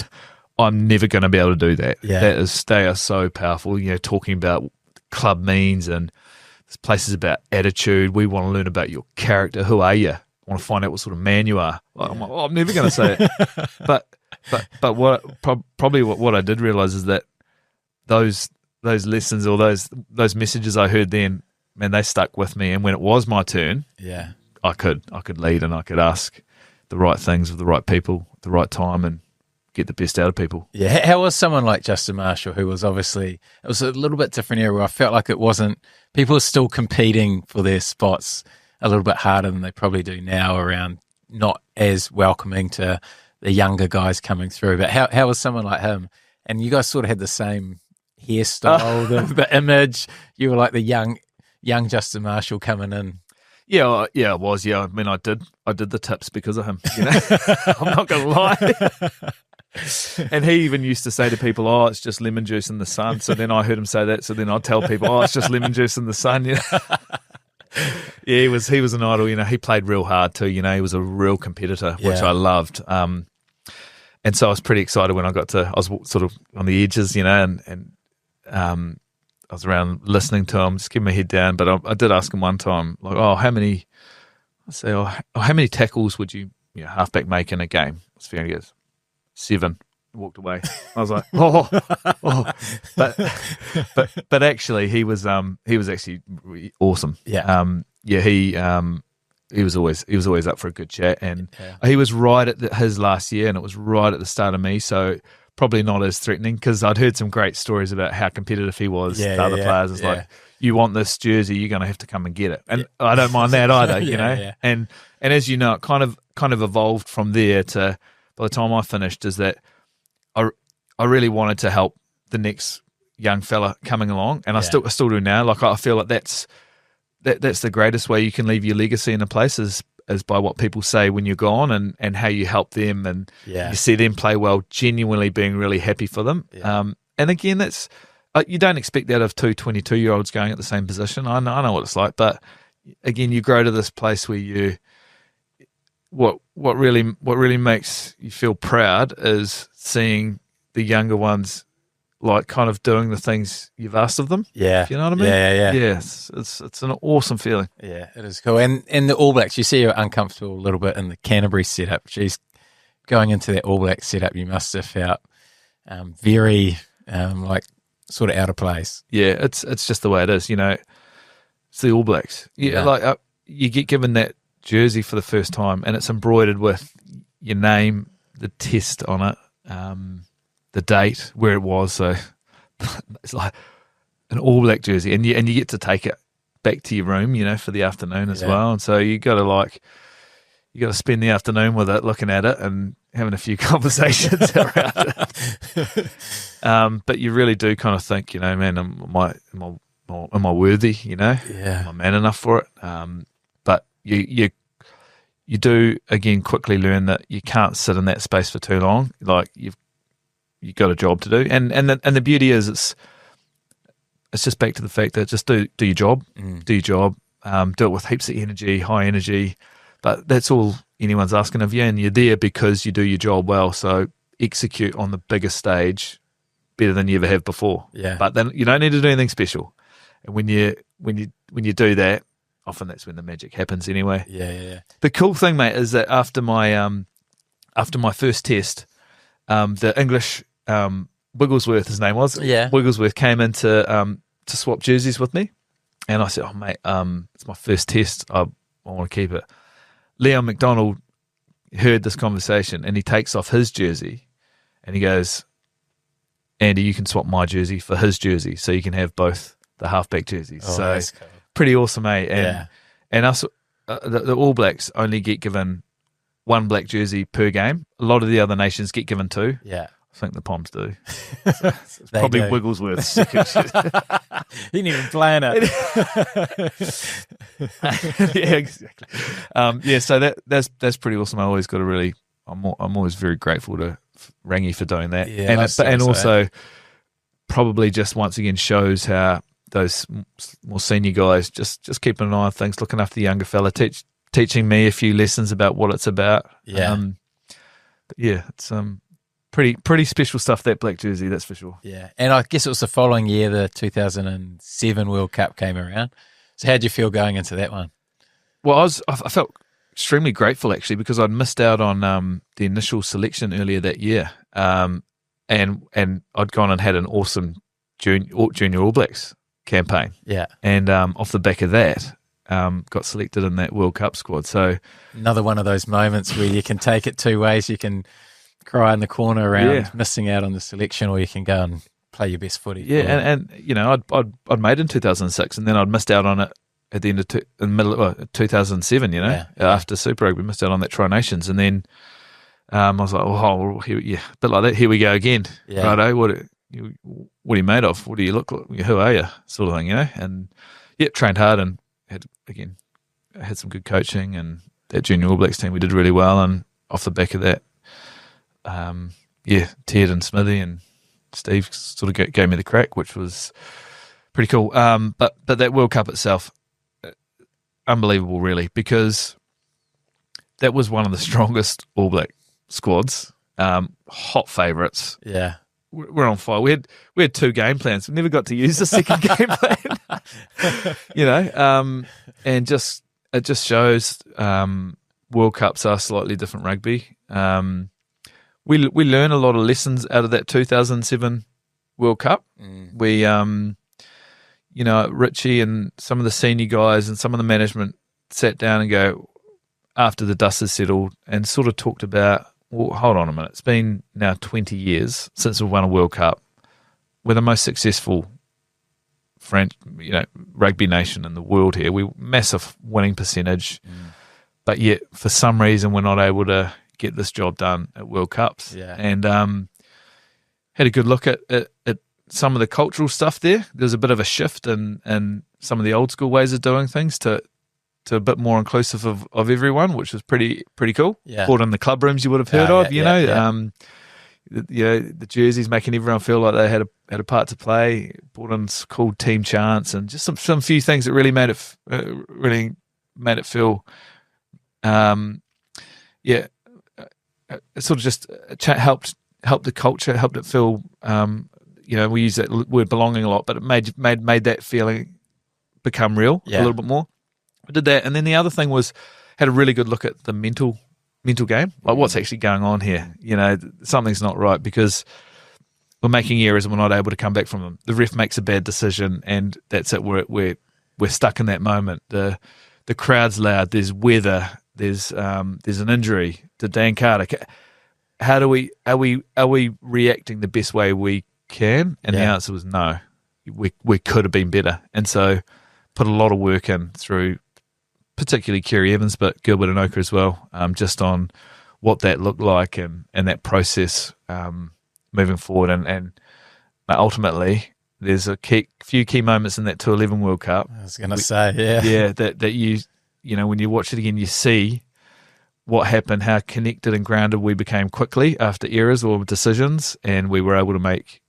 I'm never going to be able to do that. Yeah. They are so powerful, you know, talking about club means and there's places about attitude. We want to learn about your character. Who are you? I want to find out what sort of man you are. I'm like, I'm never going to say it. But what I did realize is that those lessons or those messages I heard then, man, they stuck with me. And when it was my turn, I could lead and I could ask the right things of the right people at the right time and get the best out of people. Yeah. How was someone like Justin Marshall, who was obviously, it was a little bit different area where I felt like it wasn't, people were still competing for their spots a little bit harder than they probably do now, around not as welcoming to the younger guys coming through. But how was someone like him? And you guys sort of had the same hairstyle, the image. You were like the young Justin Marshall coming in. Yeah, it was. Yeah, I mean, I did the tips because of him. You know, I'm not going to lie. And he even used to say to people, "Oh, it's just lemon juice in the sun." So then I heard him say that. So then I'd tell people, "Oh, it's just lemon juice in the sun." You know? Yeah, he was an idol. You know, he played real hard too. You know, he was a real competitor, which I loved. And so I was pretty excited when I was sort of on the edges, you know, and I was around listening to him, just keeping my head down. But I did ask him one time, like, how many tackles would you halfback make in a game? I was fair, he goes, 7. Walked away. I was like, but actually he was actually awesome. Yeah. He was always up for a good chat, and he was right at his last year, and it was right at the start of me, so probably not as threatening, because I'd heard some great stories about how competitive he was to other players. It's like, you want this jersey, you're going to have to come and get it, and I don't mind that either, you know. Yeah. And as you know, it kind of evolved from there to, by the time I finished, is that I really wanted to help the next young fella coming along, and I still do now. Like, I feel like that's the greatest way you can leave your legacy in a place is by what people say when you're gone, and how you help them, and you see them play well, genuinely being really happy for them. And again, that's you don't expect that of two 22-year-olds going at the same position. I know what it's like, but again, you grow to this place where you what really makes you feel proud is seeing the younger ones like kind of doing the things you've asked of them. Yeah. You know what I mean? Yeah. Yes. It's an awesome feeling. Yeah, it is cool. And the All Blacks, you see you're uncomfortable a little bit in the Canterbury setup. Geez, going into that All Black setup, you must have felt very like sort of out of place. Yeah, it's just the way it is, you know. It's the All Blacks. Yeah. Like you get given that jersey for the first time, and it's embroidered with your name, the test on it, the date, where it was. So it's like an All Black jersey, and you get to take it back to your room, for the afternoon as well. And so you got to spend the afternoon with it, looking at it and having a few conversations around it. But you really do kind of think, man, am I worthy? Am I man enough for it? But you do again quickly learn that you can't sit in that space for too long. Like you've got a job to do, and the beauty is it's just back to the fact that just do your job, do it with heaps of energy, high energy. But that's all anyone's asking of you, and you're there because you do your job well. So execute on the biggest stage better than you ever have before. Yeah. But then you don't need to do anything special. And when you do that, often that's when the magic happens anyway. Yeah. The cool thing, mate, is that after my first test, the English Wigglesworth, his name was. Yeah. Wigglesworth came in to swap jerseys with me, and I said, "Oh, mate, it's my first test. I want to keep it." Leon McDonald heard this conversation, and he takes off his jersey, and he goes, "Andy, you can swap my jersey for his jersey, so you can have both the halfback jerseys." Oh, so that's cool. pretty awesome, mate. Yeah. And us, the All Blacks only get given one black jersey per game. A lot of the other nations get given two. Yeah. I think the Poms do. It's probably do. Wigglesworth's second jersey. He didn't even play in it. Yeah, exactly. So that's pretty awesome. I'm always very grateful to Rangi for doing that. Yeah, and also probably just once again shows how those more senior guys just keeping an eye on things, looking after the younger fella, teaching me a few lessons about what it's about. Yeah. But yeah, it's pretty special stuff, that black jersey, that's for sure. Yeah. And I guess it was the following year the 2007 World Cup came around. So how'd you feel going into that one? Well, I felt extremely grateful actually, because I'd missed out on the initial selection earlier that year, and I'd gone and had an awesome junior All Blacks campaign. Yeah. And off the back of that, got selected in that World Cup squad. So another one of those moments where you can take it two ways. You can cry in the corner around missing out on the selection, or you can go and play your best footy. Yeah, and I'd made it in 2006, and then I'd missed out on it at the end of in the middle of 2007. After Super Rugby, missed out on that Tri Nations, and then I was like, a bit like that. Here we go again. Yeah. Righto, what are you made of? What do you look like? Who are you? Sort of thing, And trained hard and had some good coaching, and that junior All Blacks team we did really well, and off the back of that, Ted and Smithy and Steve sort of gave me the crack, which was pretty cool. But that World Cup itself, unbelievable, really, because that was one of the strongest All Black squads. Hot favourites. Yeah. We're on fire. We had two game plans. We never got to use the second game plan. And it just shows World Cups are slightly different rugby. We learn a lot of lessons out of that 2007 World Cup. We Richie and some of the senior guys and some of the management sat down and go, after the dust has settled, and sort of talked about, well, hold on a minute, it's been now 20 years since we won a World Cup. We're the most successful rugby nation in the world here. We're massive winning percentage, but yet for some reason we're not able to get this job done at World Cups. Yeah. And had a good look at some of the cultural stuff there. There's a bit of a shift in some of the old school ways of doing things to a bit more inclusive of everyone, which was pretty cool. Yeah. Brought in the club rooms you would have heard of, the jerseys making everyone feel like they had a part to play. Brought in cool team chants and just some few things that really made it feel, it sort of just helped the culture, helped it feel. We use that word belonging a lot, but it made that feeling become real a little bit more. I did that, and then the other thing was had a really good look at the mental game, like what's actually going on here. Something's not right because we're making errors and we're not able to come back from them. The ref makes a bad decision, and that's it. We're stuck in that moment. The crowd's loud. There's weather. There's an injury to Dan Carter. Are we reacting the best way we can? And the answer was no. we could have been better. And so put a lot of work in through particularly Kerry Evans, but Gilbert and Oka as well, just on what that looked like and that process moving forward. And ultimately, there's a few key moments in that 211 World Cup. I was going to say, yeah. Yeah, that you know, when you watch it again, you see what happened, how connected and grounded we became quickly after errors or decisions, and we were able to make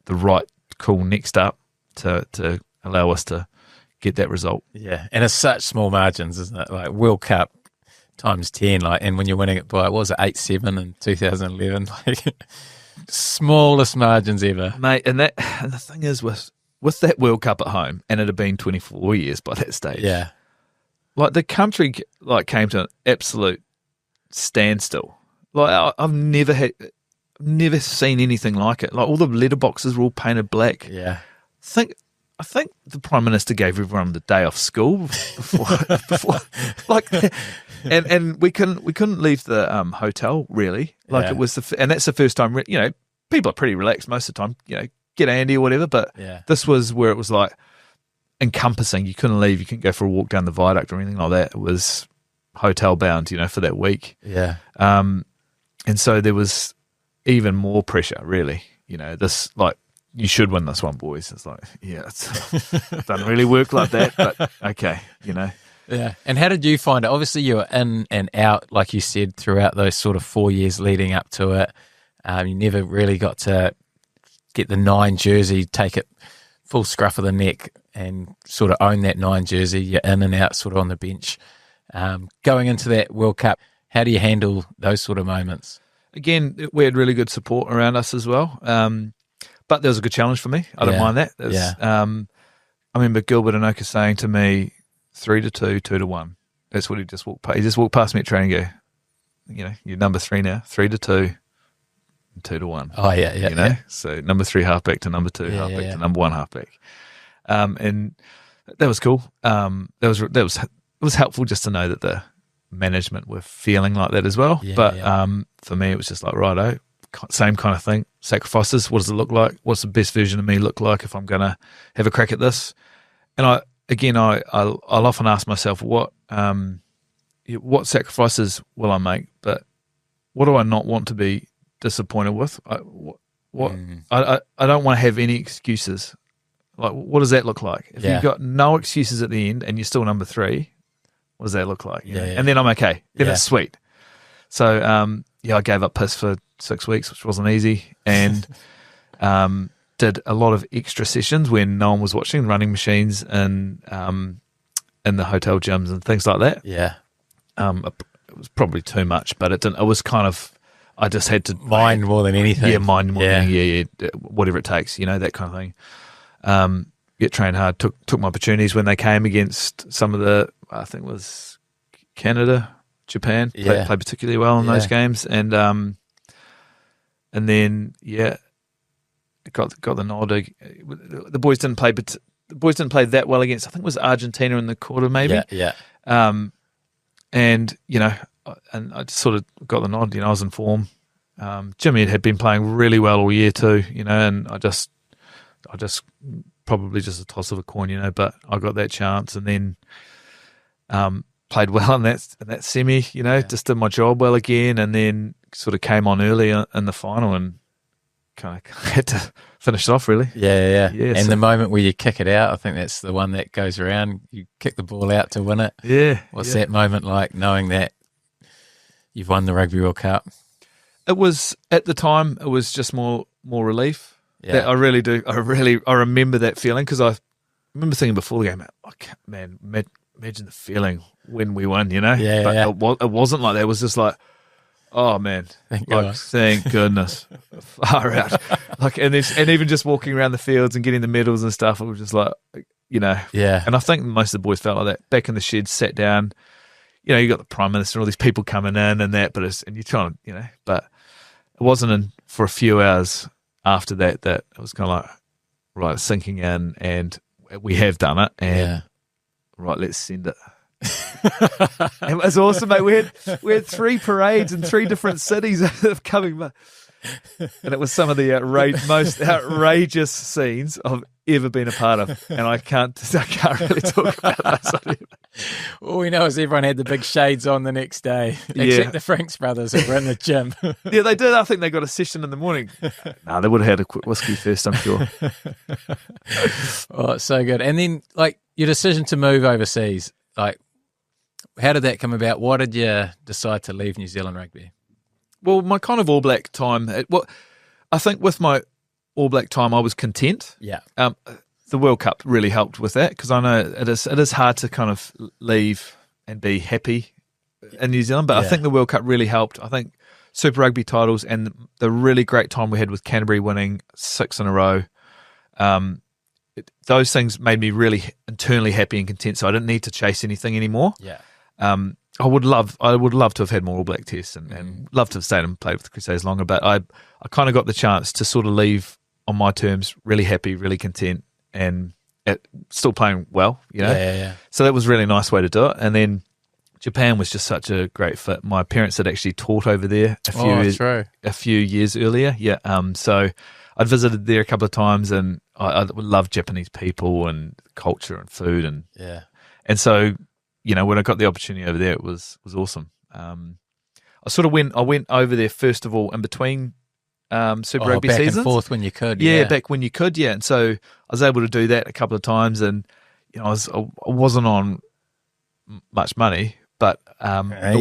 the right call next up to allow us to get that result. Yeah, and it's such small margins, isn't it? Like World Cup times 10, like, and when you're winning it by, what was it, 8-7 in 2011, like smallest margins ever, mate. And the thing is, with that World Cup at home, and it had been 24 years by that stage. Yeah, like the country came to an absolute standstill. Like I've never seen anything like it. Like all the letterboxes were all painted black. Yeah, I think the Prime Minister gave everyone the day off school before like, and we couldn't leave the hotel really. Like it was and that's the first time. You know, people are pretty relaxed most of the time. You know, get Andy or whatever. But this was where it was like encompassing. You couldn't leave. You couldn't go for a walk down the viaduct or anything like that. It was hotel bound. You know, for that week. Yeah. And so there was even more pressure. Really, you know, this like. You should win this one, boys. It's like, yeah, it doesn't really work like that, but okay, you know. Yeah. And how did you find it? Obviously, you were in and out, like you said, throughout those sort of 4 years leading up to it. You never really got to get the 9 jersey, take it full scruff of the neck and sort of own that 9 jersey. You're in and out sort of on the bench. Going into that World Cup, how do you handle those sort of moments? Again, we had really good support around us as well. But there was a good challenge for me. I don't mind that. I remember Gilbert and Oka saying to me, 3-2, 2-1. That's what he just walked past. He just walked past me at training and go, you know, you're number 3 now, 3-2, 2-1. Oh, yeah. You know, so number 3 halfback to number 2 halfback to number 1 halfback. And that was cool. It was helpful just to know that the management were feeling like that as well. For me, it was just like, righto, same kind of thing. Sacrifices. What does it look like? What's the best version of me look like if I'm going to have a crack at this? And I'll often ask myself, what sacrifices will I make? But what do I not want to be disappointed with? I don't want to have any excuses. Like, what does that look like? If you've got no excuses at the end and you're still number 3, what does that look like? And then I'm okay. Then it's sweet. So, I gave up piss for 6 weeks, which wasn't easy, and did a lot of extra sessions when no one was watching, running machines and in the hotel gyms and things like that. Yeah. It was probably too much, but it didn't. It was kind of, I just had to mind more than anything. Yeah, mind more than anything. Yeah, whatever it takes, you know, that kind of thing. Get trained hard. Took my opportunities when they came against some of the, I think it was Canada, Japan. Played particularly well in those games, and then got the nod. The boys didn't play, but the boys didn't play that well against, I think it was Argentina in the quarter, maybe. And you know, and I just sort of got the nod. You know, I was in form. Jimmy had been playing really well all year too. You know, and I just probably just a toss of a coin. You know, but I got that chance, and then played well in that semi. You know, just did my job well again, and then sort of came on early in the final and kind of had to finish it off, really. Yeah. And the moment where you kick it out, I think that's the one that goes around. You kick the ball out to win it. Yeah. What's that moment like, knowing that you've won the Rugby World Cup? It was, at the time, it was just more relief. Yeah. I really do. I remember that feeling, because I remember thinking before the game, man, imagine the feeling when we won, you know? But it wasn't like that. It was just like, oh man, thank goodness, far out. Like, and even just walking around the fields and getting the medals and stuff, it was just like, you know, And I think most of the boys felt like that. Back in the shed, sat down. You know, you got the Prime Minister and all these people coming in and that, and you're trying to, you know, but it wasn't for a few hours after that it was kind of like, right, sinking in, and we have done it, and right, let's send it. It was awesome, mate. We had 3 parades in 3 different cities coming, and it was some of the most outrageous scenes I've ever been a part of, and I can't really talk about those. All we know is everyone had the big shades on the next day, except the Franks brothers who were in the gym. Yeah, they did. I think they got a session in the morning. No, they would have had a quick whiskey first, I'm sure. Oh, it's so good. And then, like, your decision to move overseas, like, how did that come about? Why did you decide to leave New Zealand rugby? Well, my kind of All Black time, I think with my All Black time, I was content. Yeah. The World Cup really helped with that, because I know it is hard to kind of leave and be happy in New Zealand, but I think the World Cup really helped. I think Super Rugby titles and the really great time we had with Canterbury winning 6 in a row, those things made me really internally happy and content, so I didn't need to chase anything anymore. Yeah. I would love to have had more All Black tests and love to have stayed and played with the Crusaders longer, but I kind of got the chance to sort of leave on my terms, really happy, really content, and still playing well, you know. Yeah. So that was a really nice way to do it. And then Japan was just such a great fit. My parents had actually taught over there a few years earlier. Yeah. So I'd visited there a couple of times, and I love Japanese people and culture and food, and so, you know, when I got the opportunity over there, it was awesome. I went over there first of all in between Super Rugby back seasons. And forth when you could. Yeah, back when you could. Yeah, and so I was able to do that a couple of times, and you know, I wasn't on much money, but I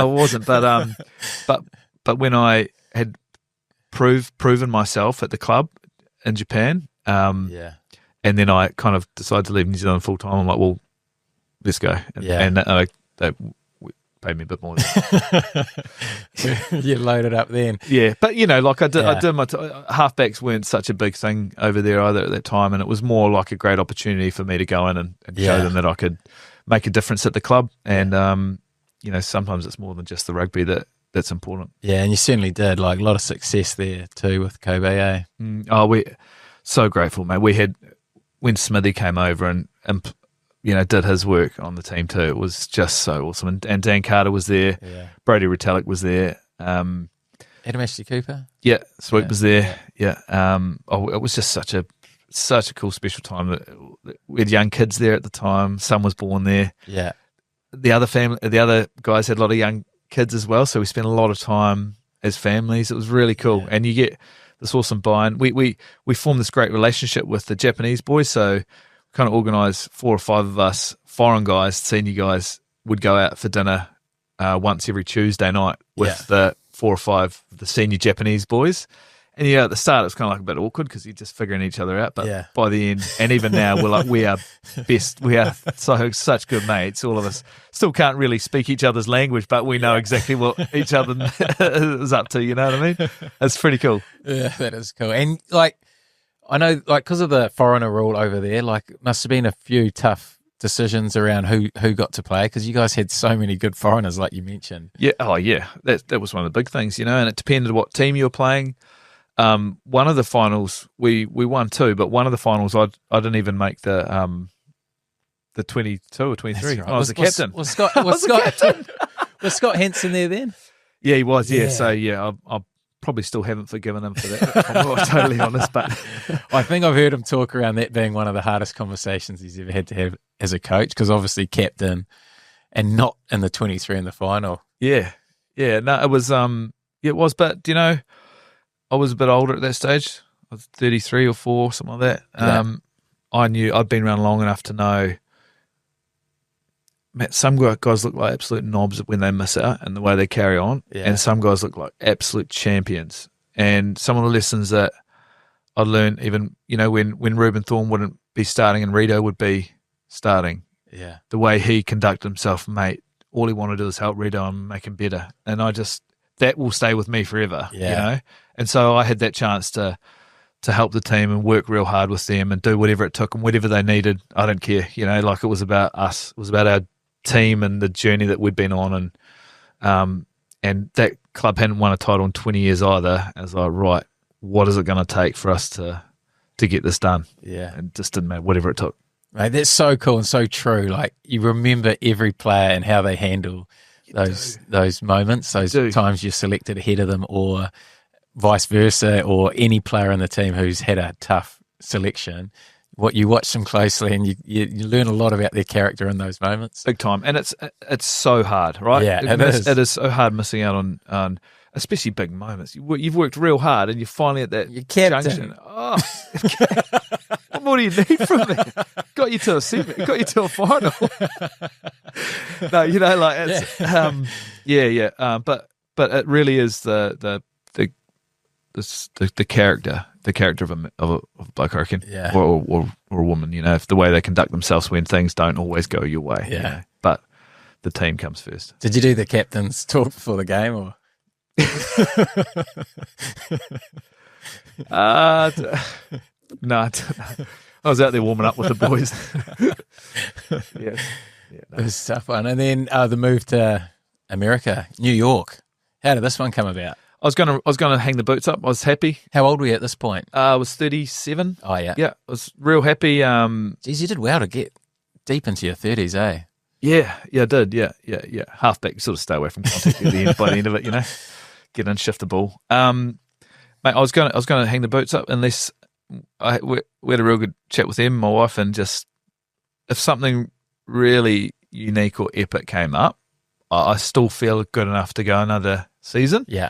wasn't. But when I had proven myself at the club in Japan, and then I kind of decided to leave New Zealand full time. I'm like, well, let's go. And they paid me a bit more. You loaded up then. Yeah, but you know, like I did my halfbacks weren't such a big thing over there either at that time, and it was more like a great opportunity for me to go in and show them that I could make a difference at the club. And you know, sometimes it's more than just the rugby that's important. Yeah, and you certainly did. Like a lot of success there too with Kobe. We're so grateful, mate. We had, when Smithy came over and you know, did his work on the team too. It was just so awesome. And Dan Carter was there. Yeah. Brody Retallick was there. Adam Ashley Cooper. Yeah, Swoop was there. Yeah. It was just such a cool, special time. We had young kids there at the time. Son was born there. Yeah. The other guys had a lot of young kids as well. So we spent a lot of time as families. It was really cool. And you get this awesome buy-in. We formed this great relationship with the Japanese boys. So kind of organised 4 or 5 of us, foreign guys, senior guys, would go out for dinner once every Tuesday night with the 4 or 5 of the senior Japanese boys. And yeah, at the start it was kind of like a bit awkward because you're just figuring each other out. But by the end, and even now, we are best. We are such good mates. All of us still can't really speak each other's language, but we know exactly what each other is up to. You know what I mean? It's pretty cool. Yeah, that is cool. And like, I know, like, because of the foreigner rule over there, like, must have been a few tough decisions around who got to play, because you guys had so many good foreigners, like you mentioned. Yeah, that was one of the big things, you know, and it depended what team you were playing. One of the finals, we won 2, but one of the finals, I didn't even make the 22 or 23. Right. I was the captain. Was Scott Henson there then? Yeah, he was. Yeah, so I probably still haven't forgiven him for that, if I'm not totally honest. But I think I've heard him talk around that being one of the hardest conversations he's ever had to have as a coach, because obviously captain and not in the 23 in the final. Yeah. No, it was. It was. But you know, I was a bit older at that stage. I was 33 or 4, something like that. I knew I'd been around long enough to know. Man, some guys look like absolute knobs when they miss out and the way they carry on, and some guys look like absolute champions. And some of the lessons that I learned, even, you know, when Ruben Thorne wouldn't be starting and Rito would be starting, the way he conducted himself, mate, all he wanted to do is help Rito and make him better. And that will stay with me forever, you know. And so I had that chance to help the team and work real hard with them and do whatever it took and whatever they needed. I don't care, you know, like it was about us. It was about our team and the journey that we'd been on, and that club hadn't won a title in 20 years either. I was like, right, what is it going to take for us to get this done? Yeah, and just didn't matter, whatever it took. Mate, that's so cool and so true. Like, you remember every player and how they handle those moments, those times you're selected ahead of them, or vice versa, or any player in the team who's had a tough selection, what you watch them closely and you learn a lot about their character in those moments. Big time. And it's so hard, right? Yeah, it is. It is so hard missing out on especially big moments. You've worked real hard and you're finally at that junction. Oh, what more do you need from me? Got you to a semi, got you to a final. No, it's but it really is the character of a bloke, I reckon, or a woman. If the way they conduct themselves when things don't always go your way. But the team comes first. Did you do the captain's talk before the game, or? No, I was out there warming up with the boys. It was a tough one. And then the move to America, New York. How did this one come about? I was gonna hang the boots up. I was happy. How old were you at this point? I was 37. Oh yeah, yeah. I was real happy. Geez, you did well to get deep into your 30s, eh? Yeah, I did. Yeah. Halfback, you sort of stay away from contact by the end of it, Get in, shift the ball. Mate, I was gonna hang the boots up unless we had a real good chat with them, my wife, and just if something really unique or epic came up, I still feel good enough to go another season. Yeah.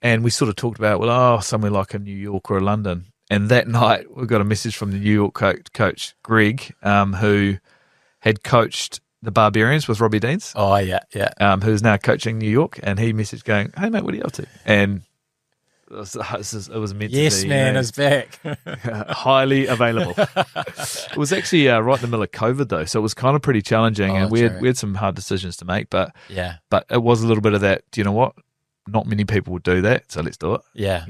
And we sort of talked about, somewhere like a New York or a London. And that night, we got a message from the New York coach Greg, who had coached the Barbarians with Robbie Deans. Oh, yeah. Who's now coaching New York. And he messaged going, "Hey, mate, what are you up to?" And it was meant to be. Yes, man, is back. Highly available. It was actually right in the middle of COVID, though. So it was kind of pretty challenging. And we had some hard decisions to make. But it was a little bit of that, do you know what? Not many people would do that, so let's do it. Yeah.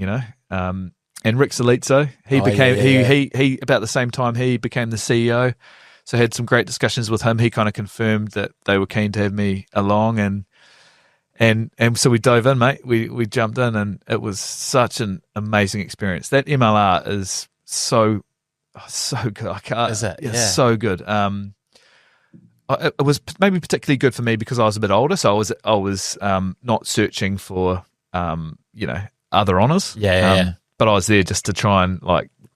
And Rick Solizzo, he became he about the same time he became the CEO. So I had some great discussions with him. He kind of confirmed that they were keen to have me along, and so we dove in, mate. We jumped in, and it was such an amazing experience. That MLR is so good. I can't. Is it? Yeah, so good. It was maybe particularly good for me because I was a bit older, so I was not searching for other honours. But I was there just to try and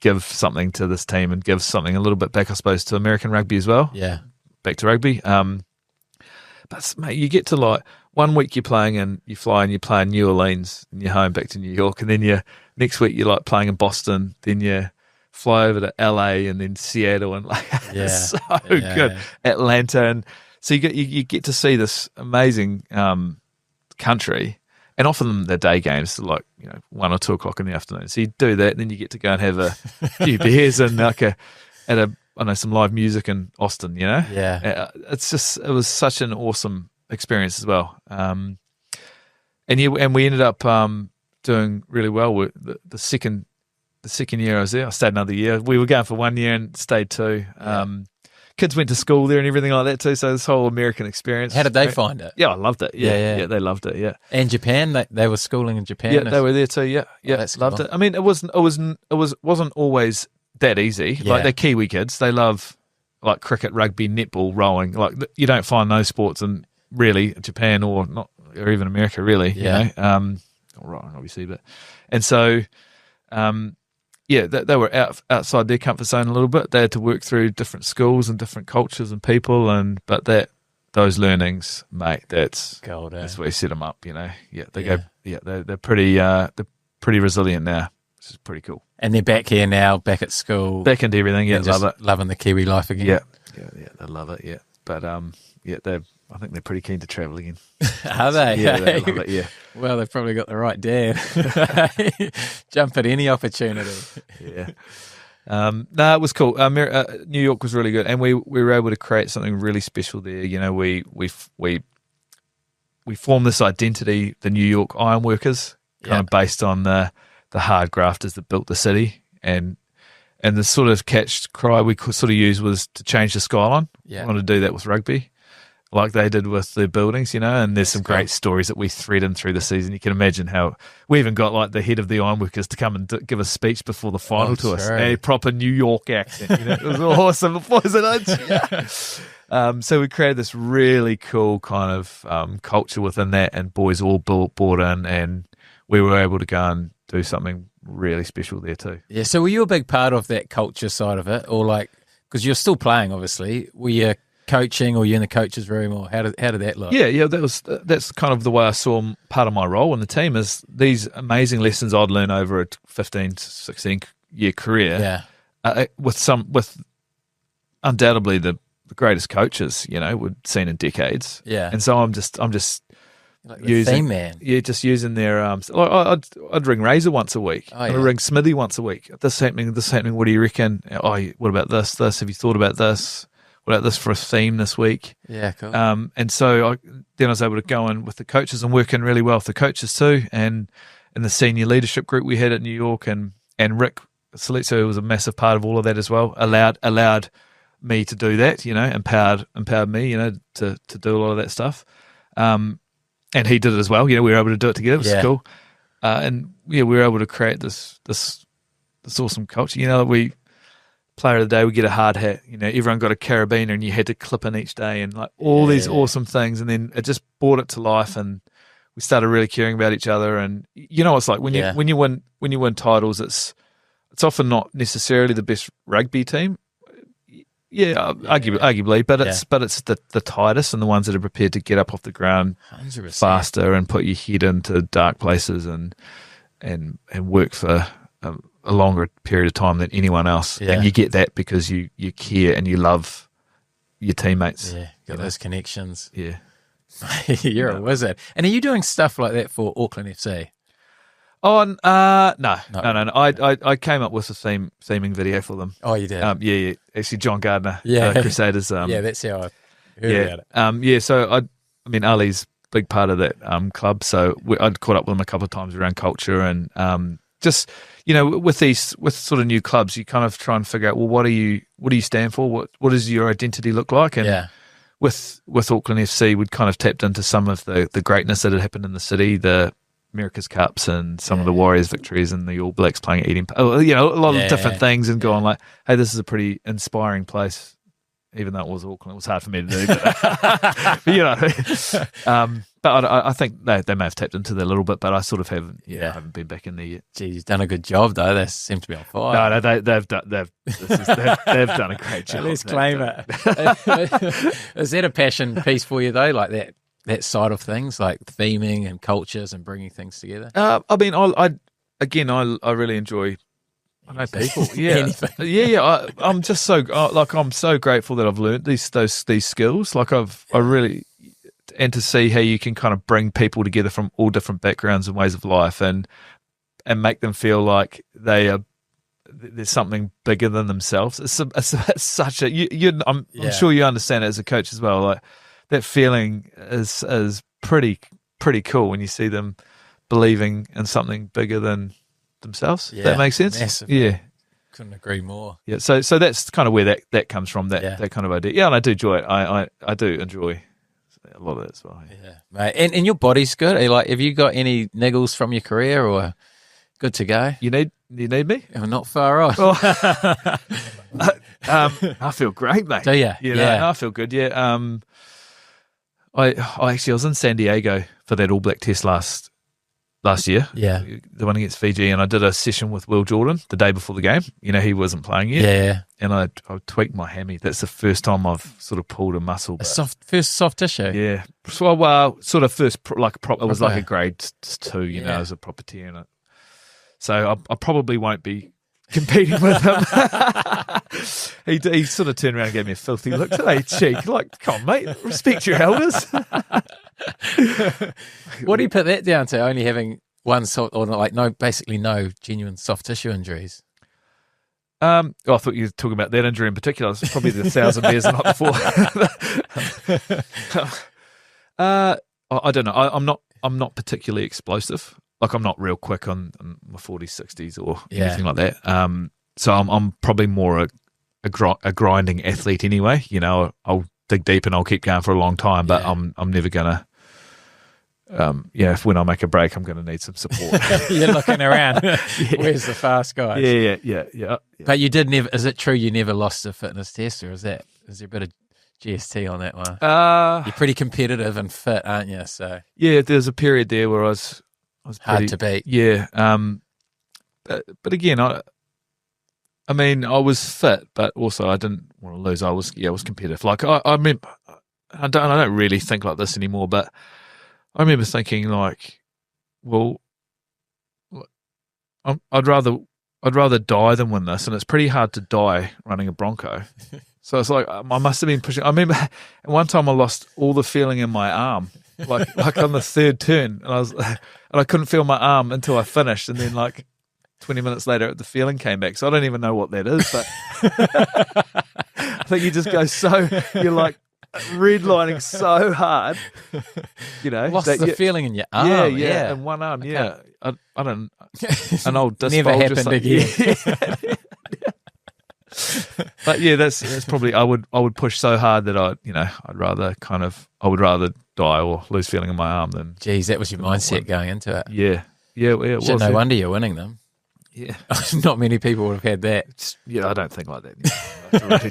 give something to this team and give something a little bit back, I suppose, to American rugby as well. Yeah, back to rugby. But mate, you get to 1 week you're playing and you fly and you play in New Orleans and you're home back to New York, and then next week you're playing in Boston, then you fly over to LA and then Seattle, and it's so good. Atlanta, and so you get to see this amazing country, and often the day games are 1 or 2 o'clock in the afternoon. So you do that, and then you get to go and have a few beers and some live music in Austin. It was such an awesome experience as well. And we ended up doing really well with the second year I was there. I stayed another year. We were going for 1 year and stayed 2. Kids went to school there and everything like that too. So this whole American experience. How did they find it? Yeah, I loved it. Yeah, they loved it. Yeah. And Japan, they were schooling in Japan. Yeah, they were there too. Yeah, that's loved cool. it. I mean, it wasn't always that easy. Yeah. They're Kiwi kids. They love cricket, rugby, netball, rowing. You don't find those sports in really Japan or even America really. Yeah. Rowing obviously, but and so. They were outside their comfort zone a little bit. They had to work through different schools and different cultures and people, but those learnings, mate, that's gold. That's where you set them up. They're pretty resilient now, which is pretty cool. And they're back here now, back at school, back into everything. Yeah, love it, loving the Kiwi life again. Yeah, they love it. Yeah, but I think they're pretty keen to travel again. Are they? Yeah, they love it, yeah. Well, they've probably got the right dad. Jump at any opportunity. Yeah. No, it was cool. New York was really good, and we were able to create something really special there. We formed this identity, the New York Ironworkers, kind of based on the hard grafters that built the city, and the sort of catch cry we could sort of use was to change the skyline. Yeah. We want to do that with rugby, like they did with the buildings, and there's some great stories that we thread in through the season. You can imagine how we even got the head of the Ironworkers to come and give a speech before the final to us, a proper New York accent. It was awesome, wasn't it? Yeah. So we created this really cool kind of culture within that, and boys all bought in, and we were able to go and do something really special there too. Yeah. So were you a big part of that culture side of it, or like, because you're still playing, obviously, were you coaching, or you in the coach's room, or how did that look? Yeah, that's kind of the way I saw part of my role in the team is these amazing lessons I'd learn over a 15, 16 year career. Yeah. With undoubtedly the greatest coaches, we'd seen in decades. Yeah. And so I'm just Like the using, theme man. yeah, just using their I'd ring Razor once a week. Oh, I'd yeah. ring Smithy once a week. This happening. What do you reckon? Oh, what about this? Have you thought about this? What about this for a theme this week? Yeah, cool. And so then I was able to go in with the coaches and work in really well with the coaches too, and in the senior leadership group we had at New York, and Rick Salezzo was a massive part of all of that as well. Allowed me to do that, empowered me, to do a lot of that stuff. And he did it as well. We were able to do it together. It was cool. And we were able to create this awesome culture. We player of the day, we get a hard hat. Everyone got a carabiner, and you had to clip in each day, and like all these awesome things. And then it just brought it to life, and we started really caring about each other. And it's like when you win titles, it's often not necessarily the best rugby team. Arguably, but it's the tightest and the ones that are prepared to get up off the ground 100%. faster and put your head into dark places and work for a longer period of time than anyone else. Yeah. And you get that because you care and you love your teammates. Yeah, got those connections. Yeah. You're a wizard. And are you doing stuff like that for Auckland FC? Oh, no. I came up with a theming video for them. Oh, you did? Yeah. Actually, John Gardner, Crusaders. That's how I heard about it. So Ali's a big part of that club. So I'd caught up with him a couple of times around culture and just with sort of new clubs, you kind of try and figure out, well, what do you stand for? What does your identity look like? And with Auckland FC, we'd kind of tapped into some of the greatness that had happened in the city, the America's Cups and some of the Warriors victories and the All Blacks playing at Eden. A lot of different things, and going like, hey, this is a pretty inspiring place, even though it was Auckland. It was hard for me to do, but I think they may have tapped into that a little bit, but I sort of haven't been back in there yet. Gee, you've done a good job though. They seem to be on fire. No, they've done a great job. Let's claim it. Is that a passion piece for you though, like that side of things, like theming and cultures and bringing things together? I really enjoy. I know people. Yeah, Anything. I'm just so I'm so grateful that I've learned these skills. Like and to see how you can kind of bring people together from all different backgrounds and ways of life, and make them feel like there's something bigger than themselves. It's such a. I'm sure you understand it as a coach as well. Like that feeling is pretty cool when you see them believing in something bigger than themselves. Yeah, that makes sense. Massive. Yeah, couldn't agree more. Yeah, so that's kind of where that comes from. That kind of idea. Yeah, and I do enjoy it. I do enjoy a lot of it as well. Yeah, mate. And your body's good. Are you like, have you got any niggles from your career, or good to go? You need me? I'm not far off. I feel great, mate. Do you? Yeah, I feel good. Yeah. I was in San Diego for that All Black test last year. Yeah. The one against Fiji, and I did a session with Will Jordan the day before the game. He wasn't playing yet. Yeah. And I tweaked my hammy. That's the first time I've sort of pulled a muscle. First soft tissue. Yeah. Well, sort of first it was like a grade 2. As a proper tear in it. So I probably won't be competing with him. He sort of turned around and gave me a filthy look today, cheek. Like, come on, mate, respect your elders. What do you put that down to? Only having one basically no genuine soft tissue injuries. I thought you were talking about that injury in particular. It's probably the 1,000 beers the night before. I don't know. I'm not particularly explosive. Like, I'm not real quick on my 40s, 60s or anything like that. So I'm probably more a grinding athlete anyway. I'll dig deep and I'll keep going for a long time, but I'm never gonna. If when I make a break, I'm going to need some support. You're looking around. Where's the fast guys? Yeah. But you did never. Is it true you never lost a fitness test, or is there a bit of GST on that one? You're pretty competitive and fit, aren't you? So yeah, there's a period there where I was hard to beat. Yeah. but again, I mean, I was fit, but also I didn't want to lose. I was competitive. Like I remember, I don't really think like this anymore, but I remember thinking like, well, I'd rather die than win this, and it's pretty hard to die running a Bronco. So it's like I must have been pushing. I remember at one time I lost all the feeling in my arm, like on the third turn, and I couldn't feel my arm until I finished, and then like 20 minutes later, the feeling came back. So I don't even know what that is, but I think you just go you're like redlining so hard, Lost the feeling in your arm. Yeah, in one arm. Yeah, I don't. An old disc Never bulge happened again. Yeah. But yeah, that's probably I would push so hard that I would rather die or lose feeling in my arm than. Geez, that was your mindset going into it. Yeah, it was. No wonder you're winning them. Yeah, not many people would have had that. Yeah, I don't think like that. Really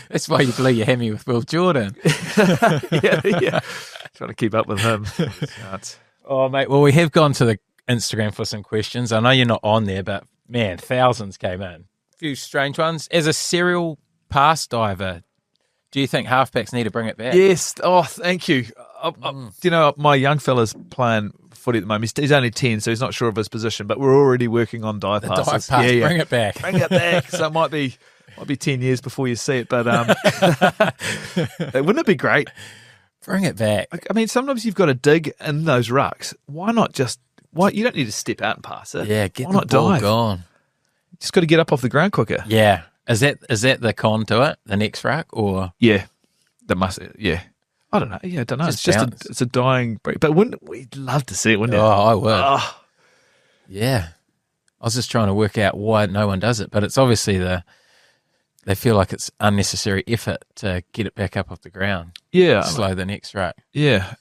That's why you blew your hammy with Will Jordan. yeah. Trying to keep up with him. Oh, mate. Well, we have gone to the Instagram for some questions. I know you're not on there, but man, thousands came in. A few strange ones. As a serial pass diver, do you think halfbacks need to bring it back? Yes. Oh, thank you. My young fella's playing footy at the moment. He's only 10, so he's not sure of his position, but we're already working on dive passes. Dive pass, yeah. Bring it back. Bring it back. So it might be 10 years before you see it, but wouldn't it be great? Bring it back. I mean, sometimes you've got to dig in those rucks. Why not you don't need to step out and pass it. Yeah, get Why the not ball dive? gone. You just got to get up off the ground quicker. Yeah. Is that the con to it, the next ruck, or? Yeah. I don't know. Yeah, I don't know. It's a dying breed. But we'd love to see it, wouldn't you? Oh, I would. Oh. Yeah. I was just trying to work out why no one does it, but it's obviously they feel like it's unnecessary effort to get it back up off the ground. Yeah. Slow the next ruck. Yeah.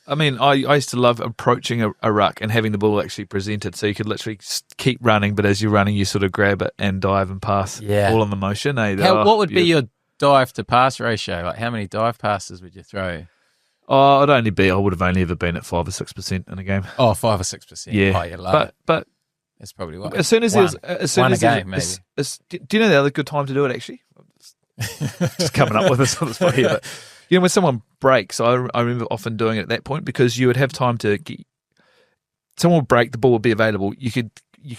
I mean, I used to love approaching a ruck and having the ball actually presented, so you could literally keep running, but as you're running, you sort of grab it and dive and pass all in the motion. What would be your dive to pass ratio? Like, how many dive passes would you throw? Oh, I would have only ever been at 5 or 6% in a game. Oh, 5 or 6%. Yeah. Oh, you love it. But that's probably what. As soon as one a game, maybe. Do you know the other good time to do it, actually? Just coming up with this on the spot here, but when someone breaks, I remember often doing it at that point, because you would have time to someone would break, the ball would be available. You could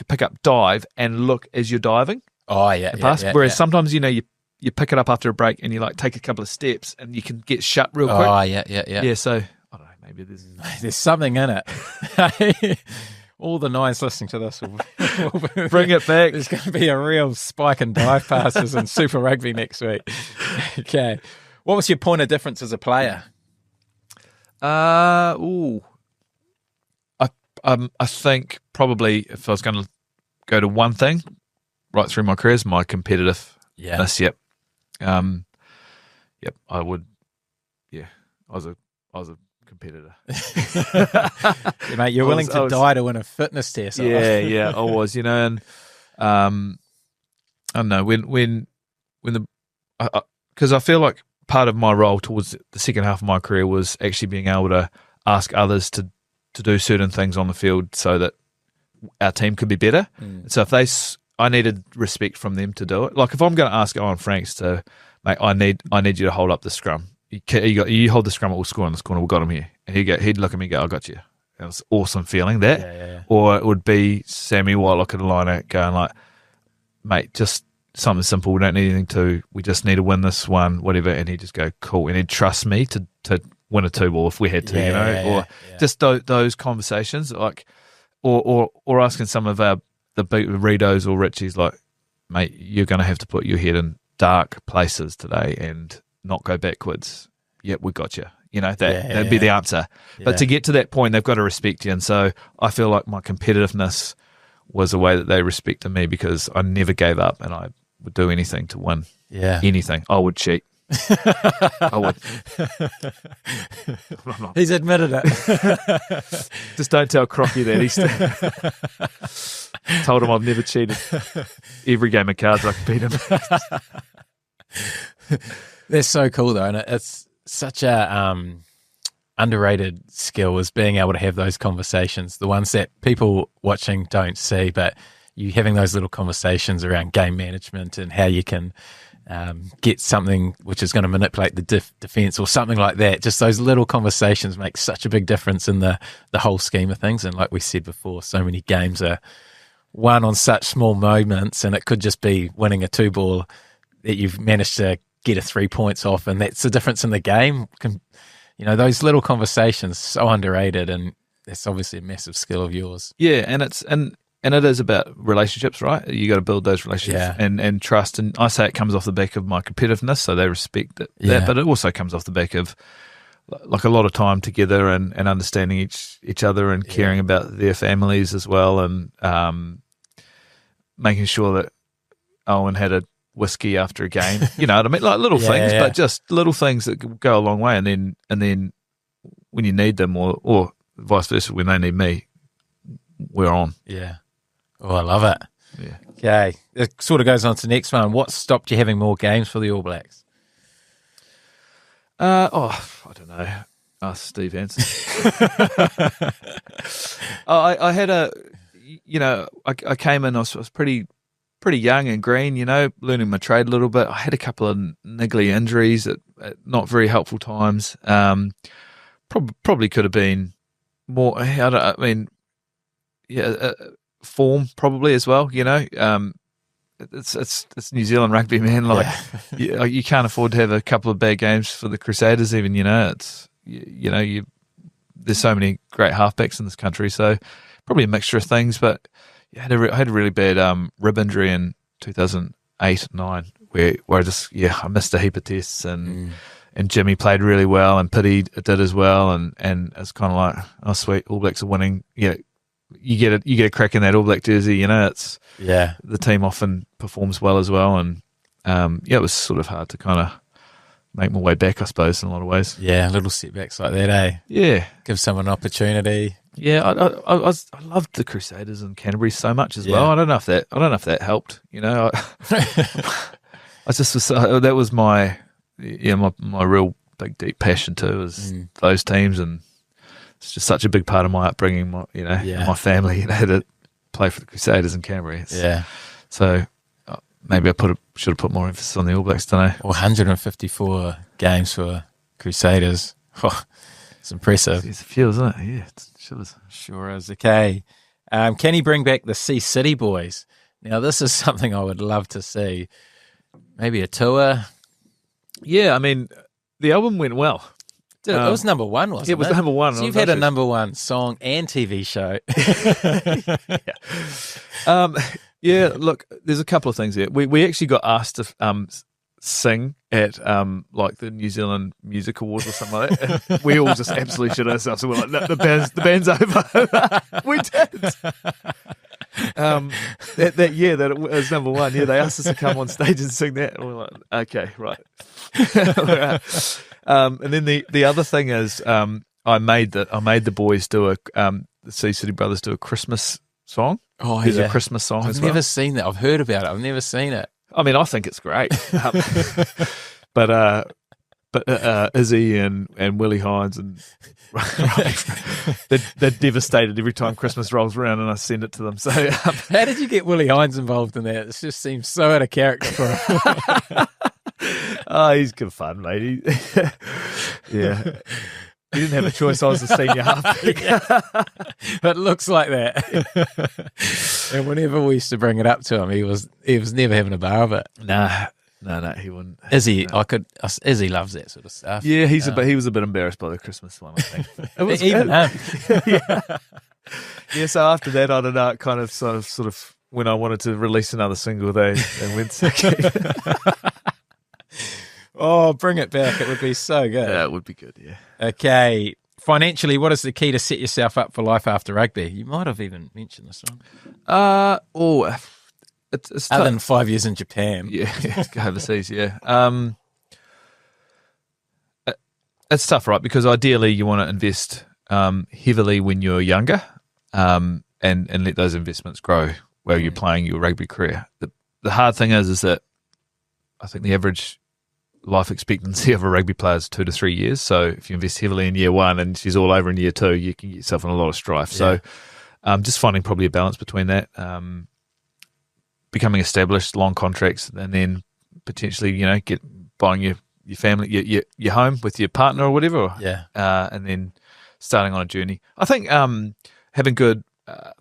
pick up, dive, and look as you're diving. Oh, yeah. And pass. Whereas sometimes, you pick it up after a break and you like take a couple of steps and you can get shut real quick. Oh, yeah. Yeah, so I don't know, maybe there's something in it. All the nines listening to this will bring it back. There's going to be a real spike in dive passes in Super Rugby next week. Okay. What was your point of difference as a player? I think probably if I was going to go to one thing right through my career is my competitiveness. Yep. I would. Yeah, I was a competitor. Yeah, mate, you're willing to die to win a fitness test. Yeah, I was. And I don't know when because I feel like part of my role towards the second half of my career was actually being able to ask others to do certain things on the field so that our team could be better. So if I needed respect from them to do it. Like if I'm going to ask Owen Franks to, mate, I need you to hold up the scrum. You hold the scrum, we'll score in this corner. We've got him here. And he'd look at me and go, I got you. It was awesome feeling that. Yeah. Or it would be Sammy White looking at the line going like, mate, just something simple. We don't need anything we just need to win this one, whatever. And he'd just go, cool. And he'd trust me to win a 2-ball if we had to, or just those conversations, like, or asking some of the big Ritos or Richies, like, mate, you're going to have to put your head in dark places today and not go backwards. Yep, we got you. That'd be the answer. Yeah. But to get to that point, they've got to respect you. And so I feel like my competitiveness was a way that they respected me, because I never gave up and I would do anything to win. Yeah. Anything. I would cheat. I would. He's admitted it. Just don't tell Crocky that. Told him I've never cheated. Every game of cards I could beat him. That's so cool though, and it's such a underrated skill is being able to have those conversations, the ones that people watching don't see, but you having those little conversations around game management and how you can get something which is going to manipulate the defense or something like that. Just those little conversations make such a big difference in the whole scheme of things. And like we said before, so many games are won on such small moments, and it could just be winning a 2-ball that you've managed to get a 3 points off, and that's the difference in the game. Those little conversations, so underrated, and that's obviously a massive skill of yours. Yeah, and it is about relationships, right? You got to build those relationships and trust. And I say it comes off the back of my competitiveness, so they respect it. That, but it also comes off the back of like a lot of time together and understanding each other and caring about their families as well, and making sure that Owen had a whiskey after a game. You know what I mean? Like little things, but just little things that go a long way. And then when you need them, or vice versa, when they need me, we're on. Yeah. Oh, I love it. Yeah. Okay. It sort of goes on to the next one. What stopped you having more games for the All Blacks? I don't know. Ask Steve Hansen. I had I came in, I was pretty young and green, learning my trade a little bit. I had a couple of niggly injuries at not very helpful times. Probably could have been more, form probably as well, It's New Zealand rugby, man. You can't afford to have a couple of bad games for the Crusaders even, there's so many great halfbacks in this country, so probably a mixture of things, but I had a really bad rib injury in 2008-9 where I missed a heap of tests, and Jimmy played really well and Pity did as well, and it's kind of like, oh sweet, All Blacks are winning. You get a crack in that All Black jersey, it's the team often performs well as well, and it was sort of hard to kind of make my way back, I suppose, in a lot of ways. Yeah, little setbacks like that, eh? Yeah, give someone an opportunity. Yeah, I loved the Crusaders and Canterbury so much as well. I don't know if that helped. I just was that was my real big deep passion too, was those teams, and it's just such a big part of my upbringing. My family had to play for the Crusaders and Canterbury. So maybe I should have put more emphasis on the All Blacks, don't I? 154 games for Crusaders. Oh, it's impressive. It's a few, isn't it? Yeah, sure is. Okay. Can he bring back the Sea City Boys? Now, this is something I would love to see. Maybe a tour. Yeah, the album went well. It was number one, wasn't it? It was number one. So you've had a number one song and TV show. Yeah, look, there's a couple of things here. We actually got asked to sing at like the New Zealand Music Awards or something like that. And we all just absolutely shit ourselves. So we're like, no, the band's over. We did. That year that it was number one, they asked us to come on stage and sing that. And we're like, okay, right. And then the other thing is, I made the boys do the Sea City Brothers do a Christmas song. Oh, there's a Christmas song. I've never seen that. I've heard about it. I've never seen it. I think it's great. But Izzy and Willie Hines and they're devastated every time Christmas rolls around and I send it to them. So how did you get Willie Hines involved in that? It just seems so out of character for him. Oh, he's good fun, mate. Yeah. He didn't have a choice. I was the senior halfback. It looks like that. And whenever we used to bring it up to him, he was never having a bar of it. No, he wouldn't. Izzy loves that sort of stuff. Yeah, he was a bit embarrassed by the Christmas one, I think. It was even him. Yeah. So after that, I don't know. It kind of sort of when I wanted to release another single, they went. Oh, bring it back. It would be so good. Yeah, it would be good, yeah. Okay. Financially, what is the key to set yourself up for life after rugby? You might have even mentioned this one. It's other than 5 years in Japan. Yeah, go overseas, yeah. It's tough, right? Because ideally you want to invest heavily when you're younger and let those investments grow while you're playing your rugby career. The hard thing is that I think the average life expectancy of a rugby player is 2 to 3 years. So if you invest heavily in year one and she's all over in year two, you can get yourself in a lot of strife. Yeah. So just finding probably a balance between that, becoming established, long contracts, and then potentially, buying your family, your home with your partner or whatever. Yeah. And then starting on a journey. I think having good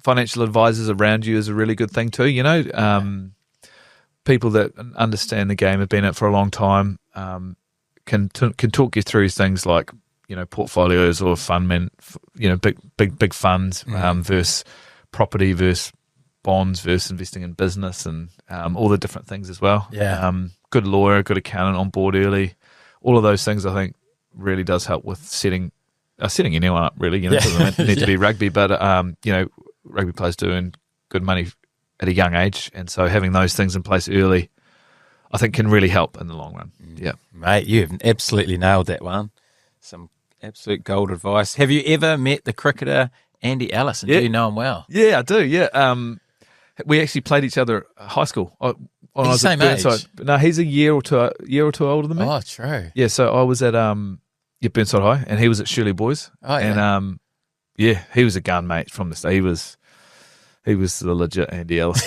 financial advisors around you is a really good thing too. People that understand the game, have been in it for a long time, can talk you through things like portfolios or fund big funds versus property versus bonds versus investing in business and all the different things as well. Yeah. Good lawyer, good accountant on board early. All of those things I think really does help with setting anyone up really. It doesn't need to be rugby, but rugby players do earn good money at a young age, and so having those things in place early I think can really help in the long run. Yeah. Mate, you've absolutely nailed that one. Some absolute gold advice. Have you ever met the cricketer Andy Ellis, and do you know him well? Yeah, I do, yeah. We actually played each other at high school. When I was same at Burnside. age? No, he's a year or two older than me. Oh, true. Yeah, so I was at Burnside High, and he was at Shirley Boys. Oh, yeah. And he was a gun mate from the start. He was the legit Andy Ellis.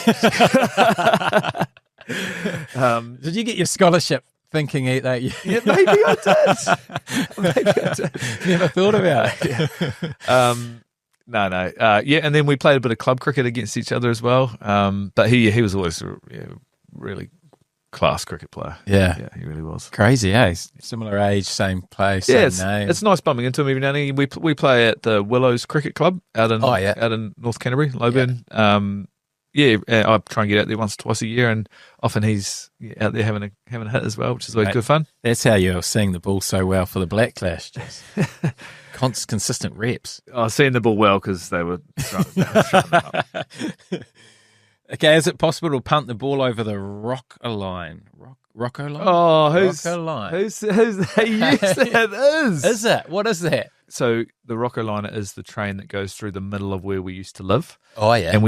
Did you get your scholarship thinking that? Yeah, maybe I did. Never thought about it. No. Yeah, and then we played a bit of club cricket against each other as well. But he was always a really class cricket player. Yeah, he really was. Crazy, eh? Similar age, same place, same name. It's nice bumping into him every now and then. We play at the Willows Cricket Club out in North Canterbury, Loburn. Yeah. I try and get out there once or twice a year, and often he's out there having a hit as well, which is always good fun. That's how you're seeing the ball so well for the Black Clash. Just consistent reps. I seeing the ball well because they were throwing up. Okay, is it possible to punt the ball over the rocker line? Rocco line? Oh, Rocco line. Who's yes, that is. Is it? What is that? So the Rocco liner is the train that goes through the middle of where we used to live. Oh, yeah. And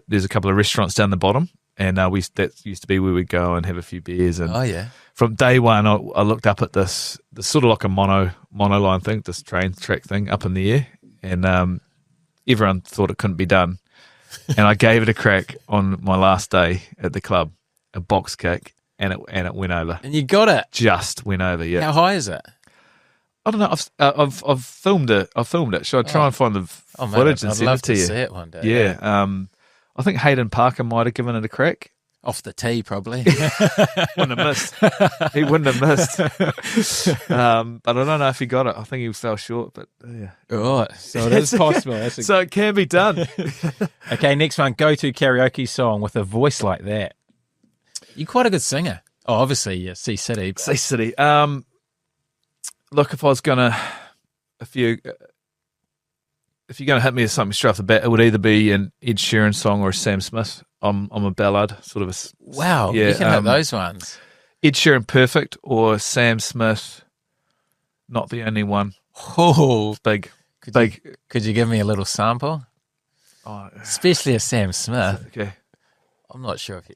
there's a couple of restaurants down the bottom, and that used to be where we'd go and have a few beers. And oh, yeah. From day one, I looked up at this sort of like a monoline thing, this train track thing up in the air, and everyone thought it couldn't be done. And I gave it a crack on my last day at the club, a box kick, and it went over. And you got it. Just went over. Yeah. How high is it? I don't know. I've filmed it. Should I try and find the footage and send it to you? I'd love to see it one day. Yeah. I think Hayden Parker might have given it a crack. Off the tee, probably. Wouldn't have missed. He wouldn't have missed. But I don't know if he got it. I think he fell short. But yeah. Right. So it is possible. So it can be done. Okay, next one. Go-to karaoke song with a voice like that. You're quite a good singer. Oh, obviously, yeah, Sea City. But... Sea City. Look, if you're gonna hit me with something straight off the bat, it would either be an Ed Sheeran song or a Sam Smith. I'm a ballad sort of. Wow, you can hit those ones. Ed Sheeran, Perfect, or Sam Smith, Not the Only One. Oh, big. Could you give me a little sample? Oh, especially a Sam Smith. Okay. I'm not sure if you.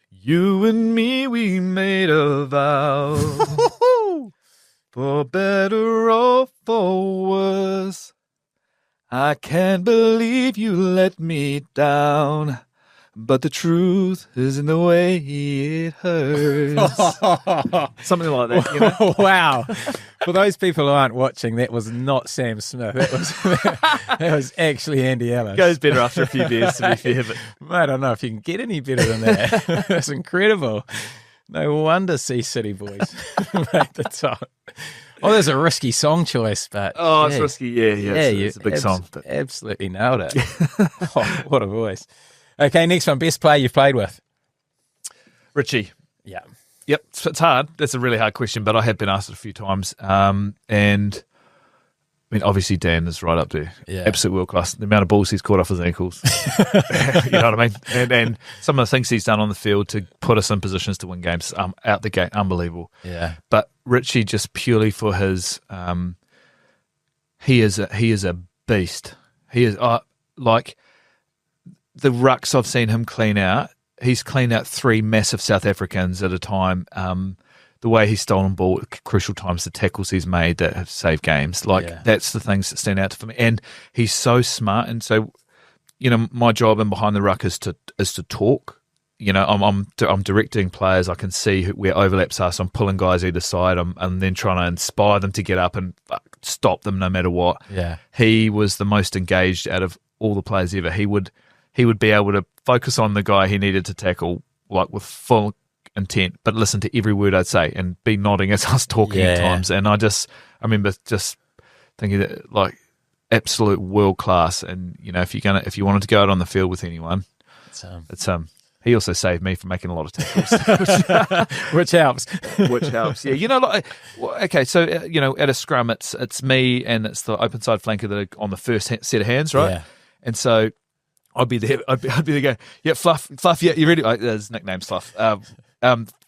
You and me, we made a vow, for better or for worse. I can't believe you let me down, but the truth is in the way it hurts. Something like that, you know? Wow. For those people who aren't watching, that was not Sam Smith. That was actually Andy Ellis. Goes better after a few beers, to be fair. But... Mate, I don't know if you can get any better than that. That's incredible. No wonder Sea City Boys made the top. Oh, there's a risky song choice, but... Oh, it's risky, yeah. It's a big song. But... Absolutely nailed it. Oh, what a voice. Okay, next one. Best player you've played with? Richie. Yeah. Yep, it's hard. That's a really hard question, but I have been asked it a few times. And I mean, obviously Dan is right up there. Yeah. Absolute world class. The amount of balls he's caught off his ankles. You know what I mean? And some of the things he's done on the field to put us in positions to win games out the gate, unbelievable. Yeah. But Richie, just purely for his, he is a beast. He is like the rucks I've seen him clean out. he's cleaned out 3 massive South Africans at a time. The way he's stolen ball at crucial times, the tackles he's made that have saved games. That's the things that stand out for me. And he's so smart. And so, my job in Behind the Ruck is to talk. I'm directing players. I can see where overlaps are. So I'm pulling guys either side. I'm then trying to inspire them to get up and stop them no matter what. Yeah. He was the most engaged out of all the players ever. He would be able to focus on the guy he needed to tackle with full intent, but listen to every word I'd say and be nodding as I was talking at times. And I remember just thinking that absolute world class. And if you wanted to go out on the field with anyone, it's he also saved me from making a lot of tackles, which helps. Which helps. Yeah, okay. So at a scrum, it's me and it's the open side flanker that are on the first set of hands, right? Yeah. And so I'd be there. I'd be the guy. Yeah, Fluff. Yeah, you ready? His nickname's Fluff.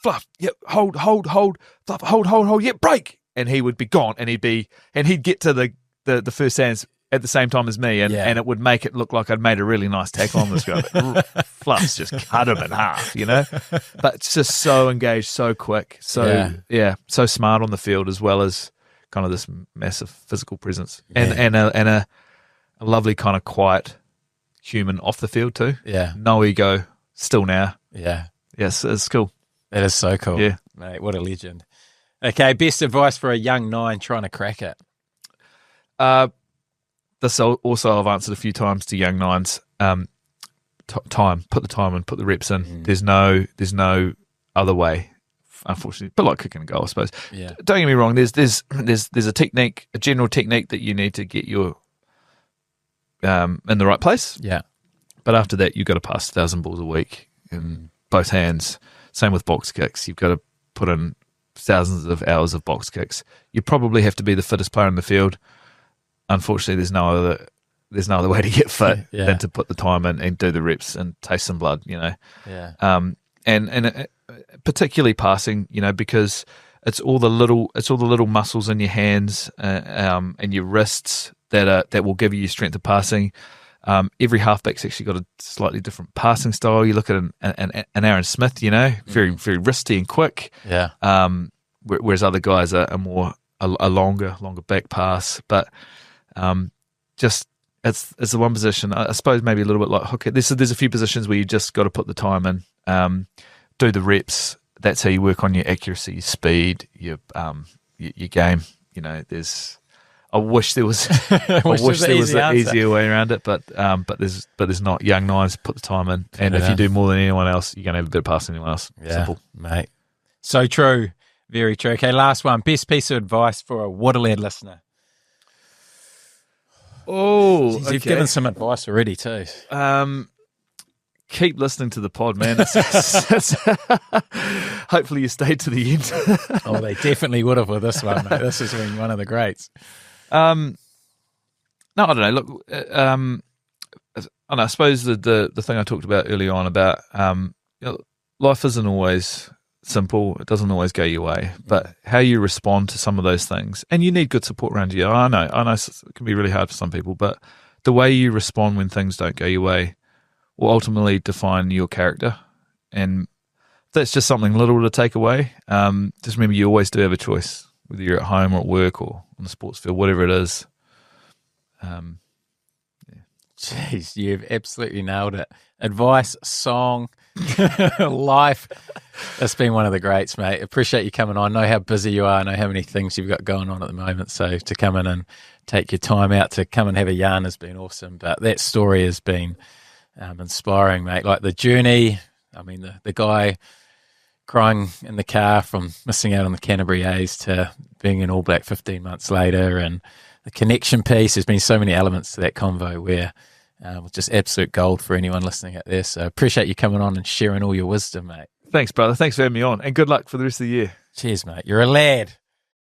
Fluff, yep, hold, Fluff, hold, yep, break. And he would be gone, and he'd get to the first hands at the same time as me, and it would make it look like I'd made a really nice tackle on this guy. Fluff's just cut him in half, But it's just so engaged, so quick, so smart on the field, as well as kind of this massive physical presence, and a lovely kind of quiet human off the field too. Yeah, no ego, still now. Yeah, yes, it's cool. That is so cool. Yeah. Mate, what a legend. Okay, best advice for a young 9 trying to crack it? This also I've answered a few times to young 9s. Time. Put the time in, put the reps in. There's no other way, unfortunately. But like kicking a goal, I suppose. Yeah. Don't get me wrong, there's a technique, a general technique that you need to get your in the right place. Yeah. But after that, you've got to pass 1,000 balls a week in both hands. Same with box kicks. You've got to put in thousands of hours of box kicks. You probably have to be the fittest player in the field. Unfortunately, there's no other way to get fit than to put the time in and do the reps and taste some blood. Yeah. And particularly passing, because it's all the little muscles in your hands and your wrists that will give you strength of passing. Every halfback's actually got a slightly different passing style. You look at an Aaron Smith, very, very wristy and quick. Yeah. Whereas other guys are more a longer back pass. But just it's the one position. I suppose maybe a little bit like hooker. There's a few positions where you just got to put the time in, do the reps. That's how you work on your accuracy, your speed, your game. I wish there was an easier way around it, but there's not. Young 9s put the time in, and if you do more than anyone else, you're going to have a better pass than anyone else. Yeah, simple, mate. So true, very true. Okay, last one. Best piece of advice for a Waterlad listener. Oh, jeez, you've given some advice already too. Keep listening to the pod, man. Hopefully you stayed to the end. Oh, they definitely would have with this one, mate. This has been one of the greats. No, I don't know. Look, I suppose the thing I talked about early on about life isn't always simple. It doesn't always go your way, but how you respond to some of those things, and you need good support around you. I know it can be really hard for some people, but the way you respond when things don't go your way will ultimately define your character. And that's just something little to take away. Just remember, you always do have a choice, whether you're at home or at work or on the sports field, whatever it is. Jeez, you've absolutely nailed it. Advice, song, life. That's been one of the greats, mate. Appreciate you coming on. I know how busy you are. I know how many things you've got going on at the moment. So to come in and take your time out to come and have a yarn has been awesome. But that story has been inspiring, mate. Like the journey, I mean, the guy crying in the car from missing out on the Canterbury A's to being an All Black 15 months later, and the connection piece. There's been so many elements to that convo where just absolute gold for anyone listening out there. So appreciate you coming on and sharing all your wisdom, mate. Thanks, brother. Thanks for having me on, and good luck for the rest of the year. Cheers, mate. You're a lad.